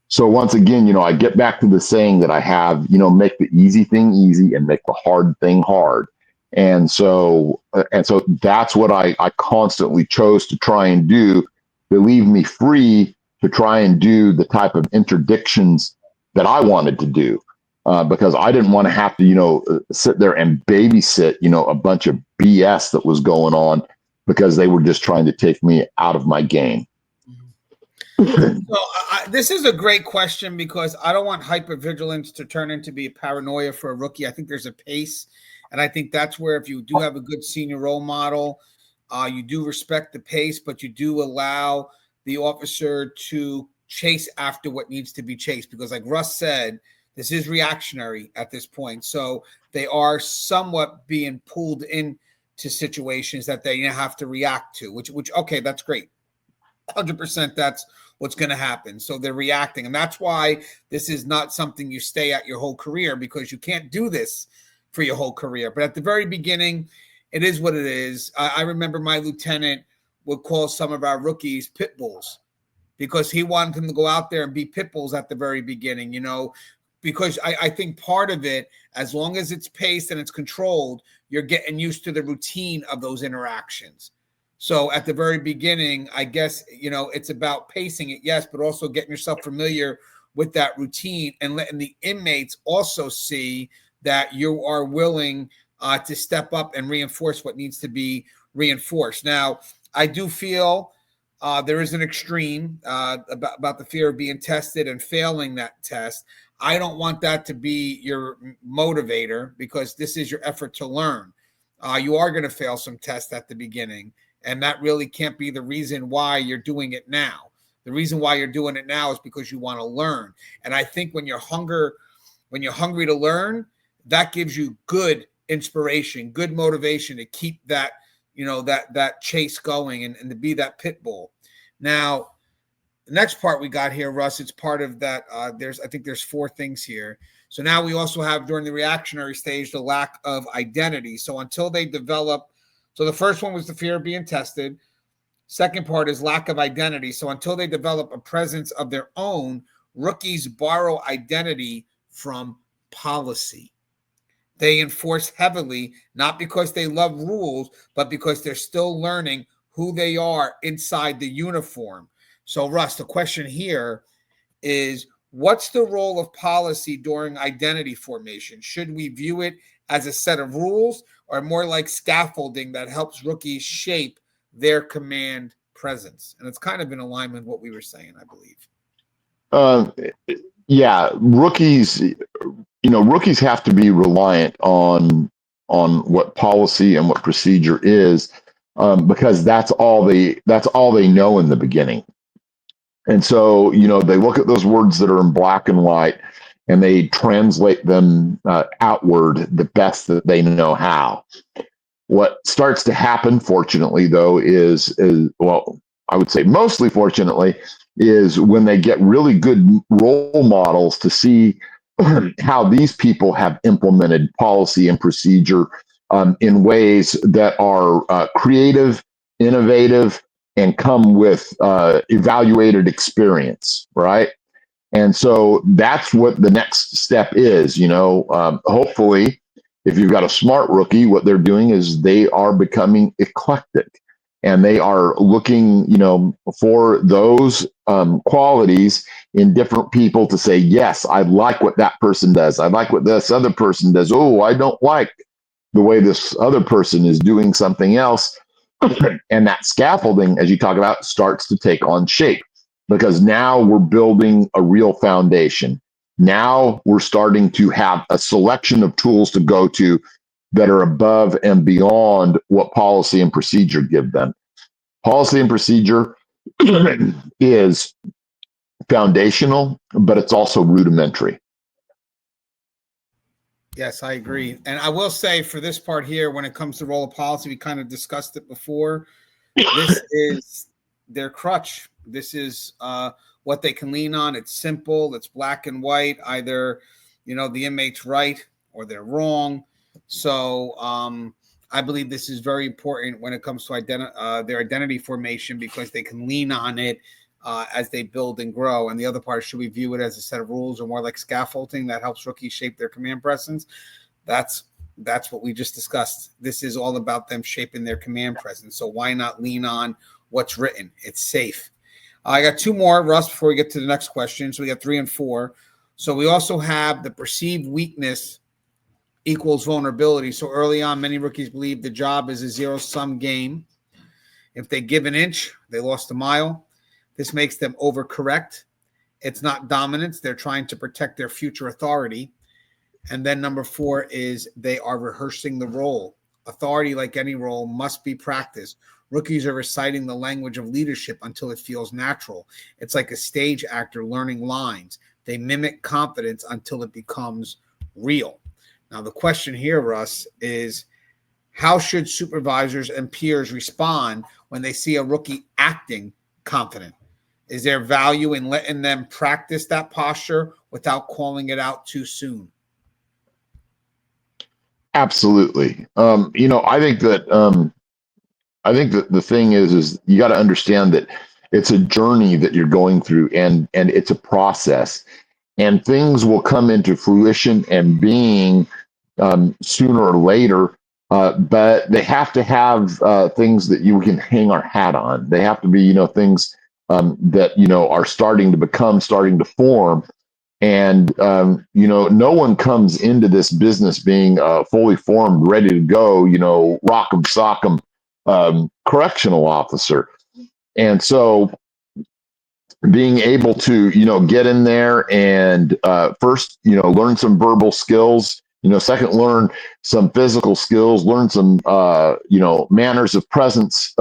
So once again, I get back to the saying that I have, make the easy thing easy and make the hard thing hard. And so that's what I constantly chose to try and do, to leave me free to try and do the type of interdictions that I wanted to do. Because I didn't want to have to, sit there and babysit, a bunch of BS that was going on because they were just trying to take me out of my game. So this is a great question because I don't want hypervigilance to turn into be a paranoia for a rookie. I think there's a pace, and I think that's where if you do have a good senior role model, you do respect the pace, but you do allow the officer to chase after what needs to be chased. Because like Russ said, this is reactionary at this point. So they are somewhat being pulled into situations that they have to react to, which okay, that's great. 100% that's what's going to happen. So they're reacting. And that's why this is not something you stay at your whole career, because you can't do this for your whole career. But at the very beginning, it is what it is. I remember my lieutenant would call some of our rookies pit bulls because he wanted them to go out there and be pit bulls at the very beginning, because I think part of it, as long as it's paced and it's controlled, you're getting used to the routine of those interactions. So at the very beginning, I guess, it's about pacing it, yes, but also getting yourself familiar with that routine and letting the inmates also see that you are willing to step up and reinforce what needs to be reinforced. Now, I do feel there is an extreme about the fear of being tested and failing that test. I don't want that to be your motivator, because this is your effort to learn. You are going to fail some tests at the beginning, and that really can't be the reason why you're doing it now. The reason why you're doing it now is because you want to learn. And I think when you're hungry to learn, that gives you good inspiration, good motivation to keep that, that chase going and to be that pit bull. Now, the next part we got here, Russ, it's part of that. I think there's 4 things here. So now we also have, during the reactionary stage, the lack of identity. So until they develop, so the first one was the fear of being tested. Second part is lack of identity. So until they develop a presence of their own, rookies borrow identity from policy. They enforce heavily, not because they love rules, but because they're still learning who they are inside the uniform. So, Russ, the question here is, what's the role of policy during identity formation? Should we view it as a set of rules, or more like scaffolding that helps rookies shape their command presence? And it's kind of in alignment with what we were saying, I believe. Yeah, rookies have to be reliant on what policy and what procedure is, because that's all they know in the beginning. And so, they look at those words that are in black and white and they translate them outward the best that they know how. What starts to happen, fortunately, though, is well, I would say mostly fortunately, is when they get really good role models to see how these people have implemented policy and procedure in ways that are creative, innovative, and come with evaluated experience, right? And so that's what the next step is. Hopefully, if you've got a smart rookie, what they're doing is they are becoming eclectic. and they are looking, for those qualities in different people to say, yes, I like what that person does. I like what this other person does. Oh, I don't like the way this other person is doing something else. And that scaffolding, as you talk about, starts to take on shape because now we're building a real foundation. Now we're starting to have a selection of tools to go to that are above and beyond what policy and procedure give them. Policy and procedure is foundational, but it's also rudimentary. Yes, I agree. And I will say for this part here, when it comes to role of policy, we kind of discussed it before. This is their crutch. This is what they can lean on. It's simple. It's black and white. Either, the inmate's right or they're wrong. So I believe this is very important when it comes to their identity formation because they can lean on it as they build and grow. And the other part, should we view it as a set of rules or more like scaffolding that helps rookies shape their command presence? That's what we just discussed. This is all about them shaping their command presence. So why not lean on what's written? It's safe. I got two more, Russ, before we get to the next question. So we got 3 and 4. So we also have the perceived weakness equals vulnerability. So early on, many rookies believe the job is a zero-sum game. If they give an inch, they lost a mile. This makes them overcorrect. It's not dominance. They're trying to protect their future authority. And then number 4 is they are rehearsing the role. Authority, like any role, must be practiced. Rookies are reciting the language of leadership until it feels natural. It's like a stage actor learning lines. They mimic confidence until it becomes real. Now, the question here, Russ, is how should supervisors and peers respond when they see a rookie acting confident? Is there value in letting them practice that posture without calling it out too soon? Absolutely. I think that the thing is you got to understand that it's a journey that you're going through, and it's a process, and things will come into fruition and being sooner or later. But they have to have things that you can hang our hat on. They have to be, things that are starting to form. And no one comes into this business being fully formed, ready to go. Rock'em sock'em correctional officer. And so being able to get in there and first learn some verbal skills, second learn some physical skills, learn some manners of presence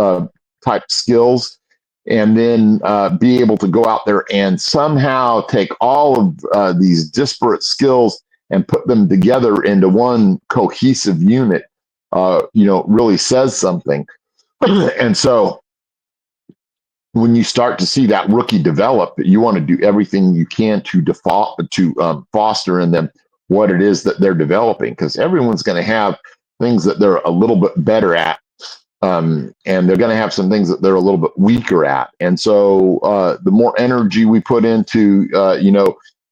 type skills, and then be able to go out there and somehow take all of these disparate skills and put them together into one cohesive unit really says something. And so when you start to see that rookie develop, you want to do everything you can to foster in them what it is that they're developing, because everyone's going to have things that they're a little bit better at, and they're going to have some things that they're a little bit weaker at. And so the more energy we put into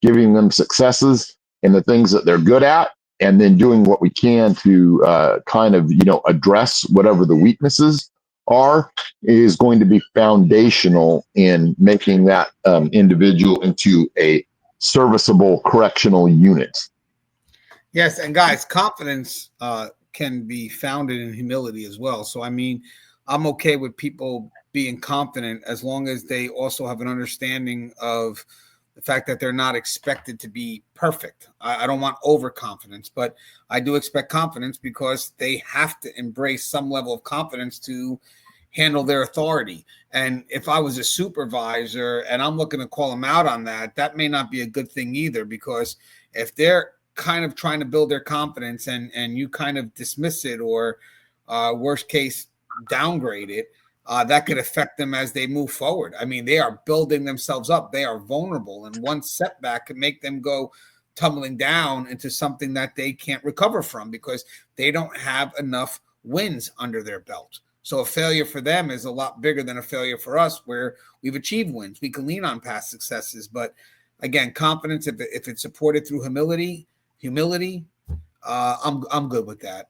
giving them successes in the things that they're good at, and then doing what we can to kind of address whatever the weaknesses are, is going to be foundational in making that individual into a serviceable correctional unit. Yes, and guys, confidence can be founded in humility as well. So, I mean, I'm okay with people being confident as long as they also have an understanding of the fact that they're not expected to be perfect. I don't want overconfidence, but I do expect confidence because they have to embrace some level of confidence to handle their authority. And if I was a supervisor and I'm looking to call them out on that, that may not be a good thing either, because if they're kind of trying to build their confidence and you kind of dismiss it or worst case downgrade it, that could affect them as they move forward. I mean, they are building themselves up. They are vulnerable, and one setback could make them go tumbling down into something that they can't recover from because they don't have enough wins under their belt. So a failure for them is a lot bigger than a failure for us, where we've achieved wins. We can lean on past successes, but again, confidence, if it's supported through humility, I'm good with that.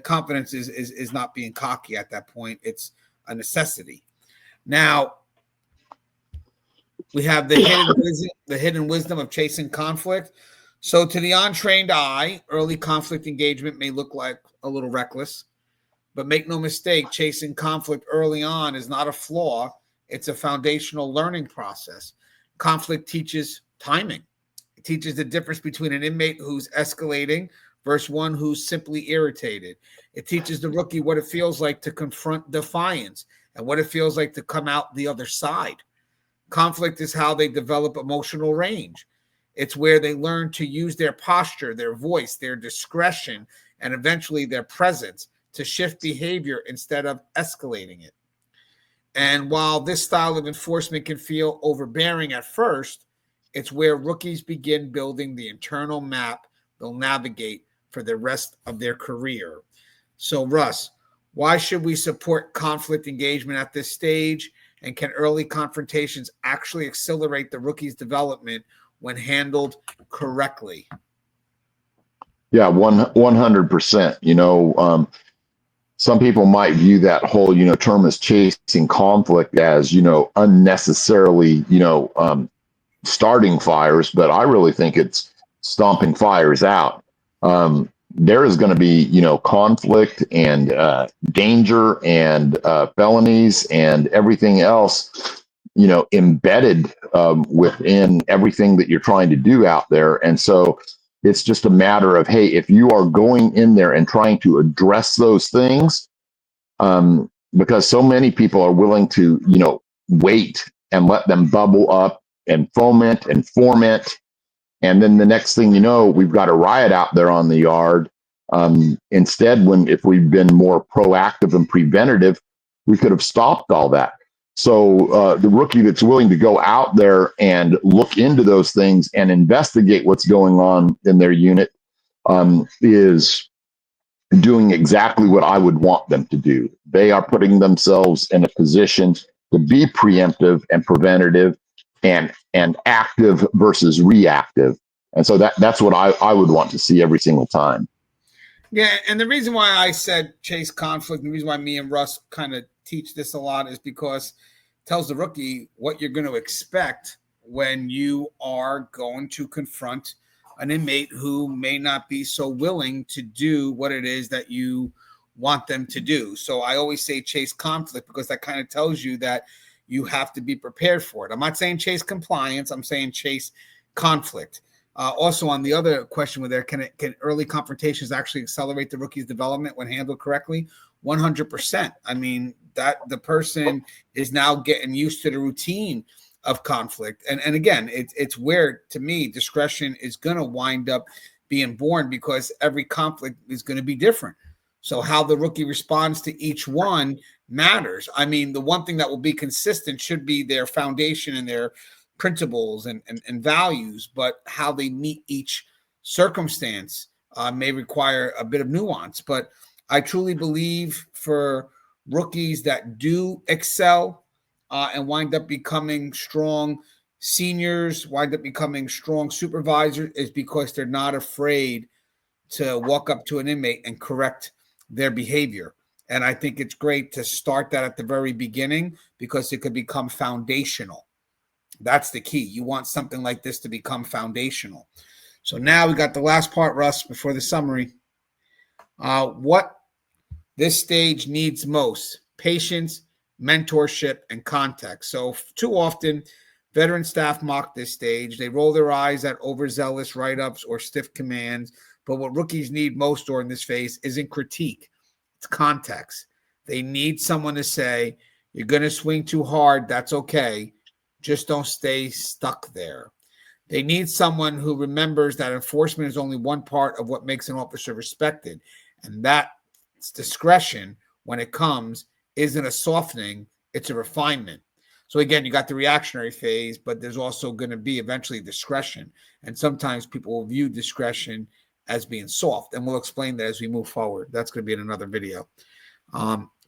Confidence is not being cocky at that point. It's a necessity. Now we have the hidden wisdom of chasing conflict. So to the untrained eye, early conflict engagement may look like a little reckless, but make no mistake, chasing conflict early on is not a flaw. It's a foundational learning process. Conflict teaches timing. It teaches the difference between an inmate who's escalating versus one who's simply irritated. It teaches the rookie what it feels like to confront defiance and what it feels like to come out the other side. Conflict is how they develop emotional range. It's where they learn to use their posture, their voice, their discretion, and eventually their presence to shift behavior instead of escalating it. And while this style of enforcement can feel overbearing at first, it's where rookies begin building the internal map they'll navigate for the rest of their career. So, Russ, why should we support conflict engagement at this stage? And can early confrontations actually accelerate the rookie's development when handled correctly? Yeah, 100%. Some people might view that whole, term as chasing conflict as, unnecessarily, starting fires, but I really think it's stomping fires out. There is going to be, conflict and danger and felonies and everything else, embedded within everything that you're trying to do out there. And so it's just a matter of, hey, if you are going in there and trying to address those things, because so many people are willing to, wait and let them bubble up and foment and forment. And then the next thing you know, we've got a riot out there on the yard. Instead, if we'd been more proactive and preventative, we could have stopped all that. So the rookie that's willing to go out there and look into those things and investigate what's going on in their unit is doing exactly what I would want them to do. They are putting themselves in a position to be preemptive and preventative and active versus reactive. And so that's what I would want to see every single time. Yeah, and the reason why I said chase conflict, and the reason why me and Russ kind of teach this a lot is because it tells the rookie what you're going to expect when you are going to confront an inmate who may not be so willing to do what it is that you want them to do. So I always say chase conflict because that kind of tells you that you have to be prepared for it. I'm not saying chase compliance. I'm saying chase conflict. Also, on the other question with there, can early confrontations actually accelerate the rookie's development when handled correctly? 100%. I mean, that the person is now getting used to the routine of conflict. And again, it's where, to me, discretion is going to wind up being born because every conflict is going to be different. So how the rookie responds to each one matters. I mean, the one thing that will be consistent should be their foundation and their principles and values, but how they meet each circumstance may require a bit of nuance. But I truly believe for rookies that do excel and wind up becoming strong seniors, wind up becoming strong supervisors, is because they're not afraid to walk up to an inmate and correct their behavior. And I think it's great to start that at the very beginning because it could become foundational. That's the key. You want something like this to become foundational. So now we got the last part, Russ, before the summary. What this stage needs most: patience, mentorship, and context. So too often, veteran staff mock this stage. They roll their eyes at overzealous write-ups or stiff commands. But what rookies need most during this phase isn't critique. It's context. They need someone to say, you're going to swing too hard. That's okay. Just don't stay stuck there. They need someone who remembers that enforcement is only one part of what makes an officer respected. And that's discretion, when it comes, isn't a softening, it's a refinement. So again, you got the reactionary phase, but there's also going to be eventually discretion. And sometimes people will view discretion as being soft. And we'll explain that as we move forward. That's going to be in another video.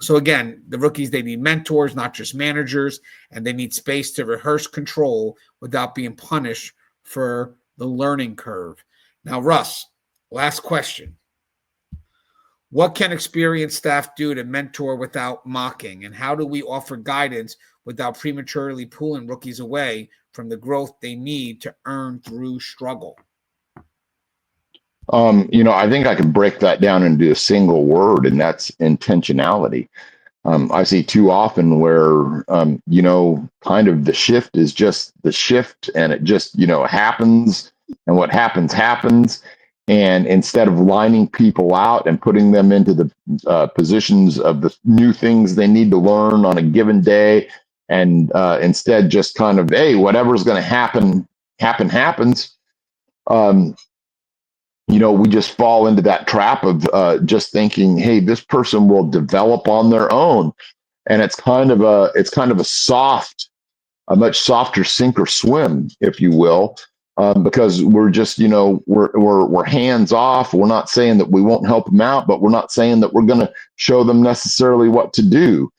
So again, the rookies, they need mentors, not just managers, and they need space to rehearse control without being punished for the learning curve. Now, Russ, Last question. What can experienced staff do to mentor without mocking? And how do we offer guidance without prematurely pulling rookies away from the growth they need to earn through struggle? I think I could break that down into a single word, and that's intentionality. I see too often where, kind of the shift is just the shift and it just, happens, and what happens, happens. And instead of lining people out and putting them into the positions of the new things they need to learn on a given day, and instead just kind of, hey, whatever's going to happens. Um, we just fall into that trap of just thinking, hey, this person will develop on their own, and it's kind of a much softer sink or swim, if you will, because we're just, we're hands off. We're not saying that we won't help them out, but we're not saying that we're going to show them necessarily what to do.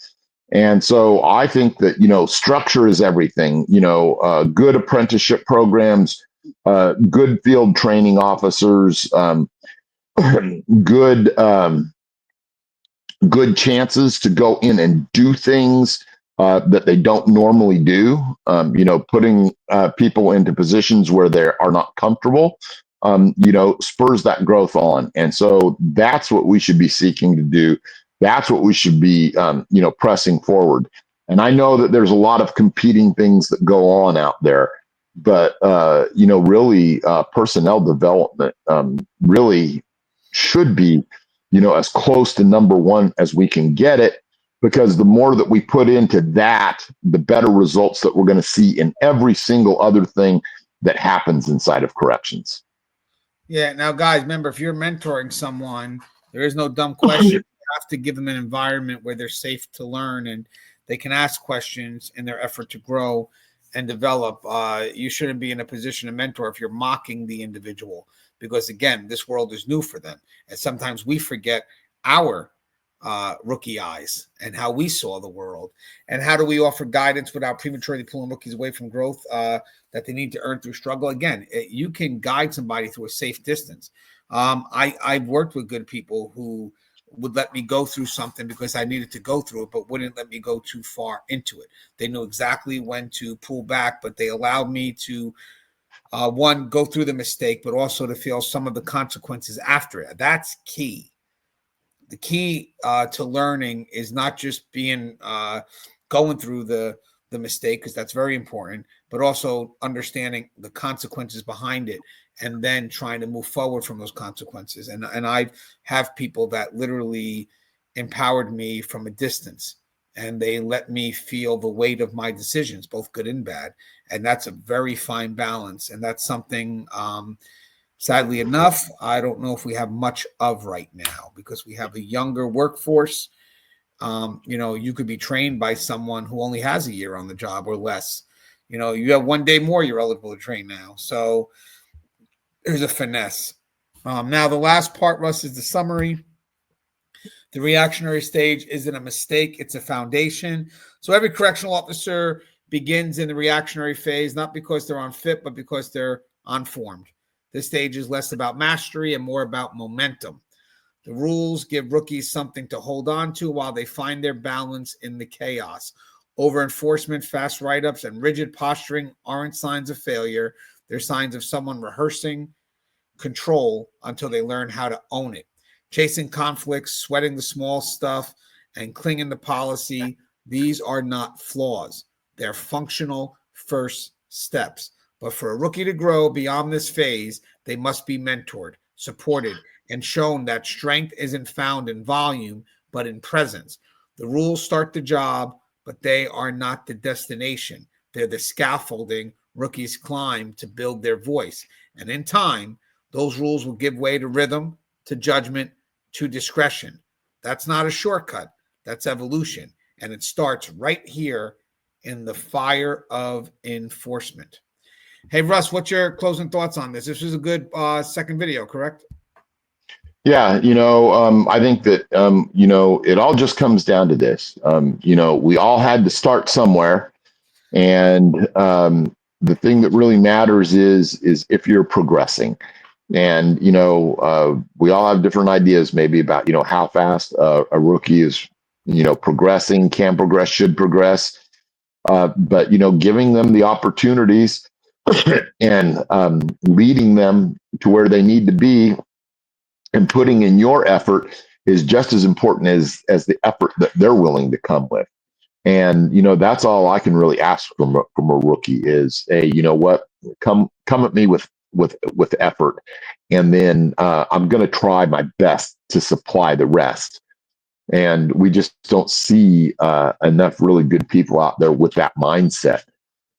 And so I think that, structure is everything. Good apprenticeship programs, good field training officers, good good chances to go in and do things that they don't normally do. Putting people into positions where they are not comfortable, spurs that growth on. And so that's what we should be seeking to do. That's what we should be, pressing forward. And I know that there's a lot of competing things that go on out there, but really, personnel development really should be, as close to number one as we can get it, because the more that we put into that, the better results that we're going to see in every single other thing that happens inside of corrections. Yeah. Now, guys, remember, if you're mentoring someone, there is no dumb question. You have to give them an environment where they're safe to learn and they can ask questions in their effort to grow and develop. You shouldn't be in a position to mentor if you're mocking the individual, because again, this world is new for them. And sometimes we forget our rookie eyes and how we saw the world. And how do we offer guidance without prematurely pulling rookies away from growth that they need to earn through struggle? Again, you can guide somebody through a safe distance. I've worked with good people who would let me go through something because I needed to go through it, but wouldn't let me go too far into it. They knew exactly when to pull back, but they allowed me to, one, go through the mistake, but also to feel some of the consequences after it. That's key. The key to learning is not just being going through the mistake, because that's very important, but also understanding the consequences behind it and then trying to move forward from those consequences. And I have people that literally empowered me from a distance, and they let me feel the weight of my decisions, both good and bad. And that's a very fine balance. And that's something, sadly enough, I don't know if we have much of right now, because we have a younger workforce. You could be trained by someone who only has a year on the job or less. You have one day more, you're eligible to train now. So there's a finesse. Now, the last part, Russ, is the summary. The reactionary stage isn't a mistake, it's a foundation. So every correctional officer begins in the reactionary phase, not because they're unfit, but because they're unformed. This stage is less about mastery and more about momentum. The rules give rookies something to hold on to while they find their balance in the chaos. Over enforcement, fast write-ups, and rigid posturing aren't signs of failure. They're signs of someone rehearsing control until they learn how to own it. Chasing conflicts, sweating the small stuff, and clinging to policy, these are not flaws. They're functional first steps. But for a rookie to grow beyond this phase, they must be mentored, supported, and shown that strength isn't found in volume, but in presence. The rules start the job, but they are not the destination. They're the scaffolding rookies climb to build their voice. And in time, those rules will give way to rhythm, to judgment, to discretion. That's not a shortcut. That's evolution. And it starts right here in the fire of enforcement. Hey, Russ, what's your closing thoughts on this? This was a good second video, correct? Yeah, I think that, it all just comes down to this. We all had to start somewhere. And the thing that really matters is if you're progressing. And, we all have different ideas maybe about, how fast a rookie is, progressing, can progress, should progress. But, giving them the opportunities and leading them to where they need to be and putting in your effort is just as important as the effort that they're willing to come with. And that's all I can really ask from a rookie is, hey, you know what, come at me with effort, and then I'm going to try my best to supply the rest. And we just don't see enough really good people out there with that mindset.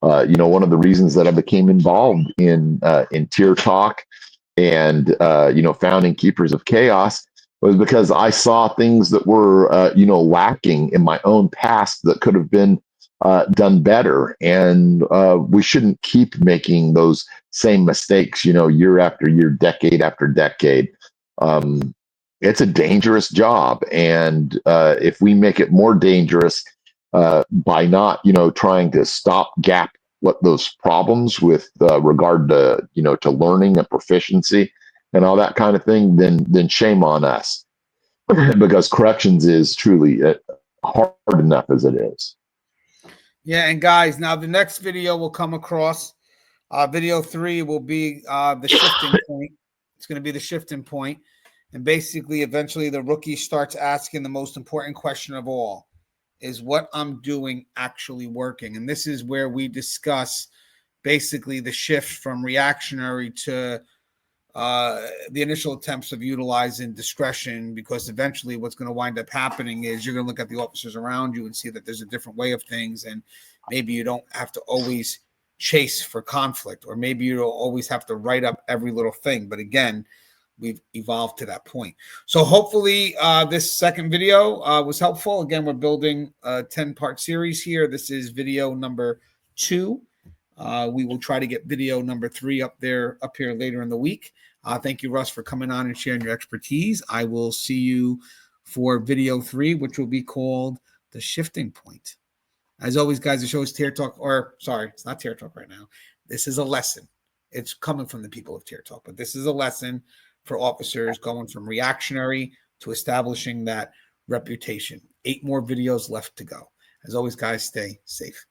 One of the reasons that I became involved in Tier Talk and founding Keepers of Chaos was because I saw things that were lacking in my own past that could have been done better. And we shouldn't keep making those same mistakes, year after year, decade after decade. It's a dangerous job, and if we make it more dangerous by not trying to stop gap what those problems with regard to to learning and proficiency and all that kind of thing, then shame on us. Because corrections is truly hard enough as it is. Yeah, and guys, now the next video will come across. Video 3 will be the shifting point. It's going to be the shifting point. And basically, eventually, the rookie starts asking the most important question of all: is what I'm doing actually working? And this is where we discuss basically the shift from reactionary to the initial attempts of utilizing discretion, because eventually what's going to wind up happening is you're going to look at the officers around you and see that there's a different way of things, and maybe you don't have to always chase for conflict, or maybe you don't always have to write up every little thing. But again, we've evolved to that point. So hopefully this second video was helpful. Again, we're building a 10-part series here. This is video number 2. We will try to get video number 3 up here later in the week. Thank you, Russ, for coming on and sharing your expertise. I will see you for video 3, which will be called The Shifting Point. As always, guys, the show is Tier Talk, or sorry, it's not Tier Talk right now. This is a lesson. It's coming from the people of Tier Talk, but this is a lesson for officers going from reactionary to establishing that reputation. 8 more videos left to go. As always, guys, stay safe.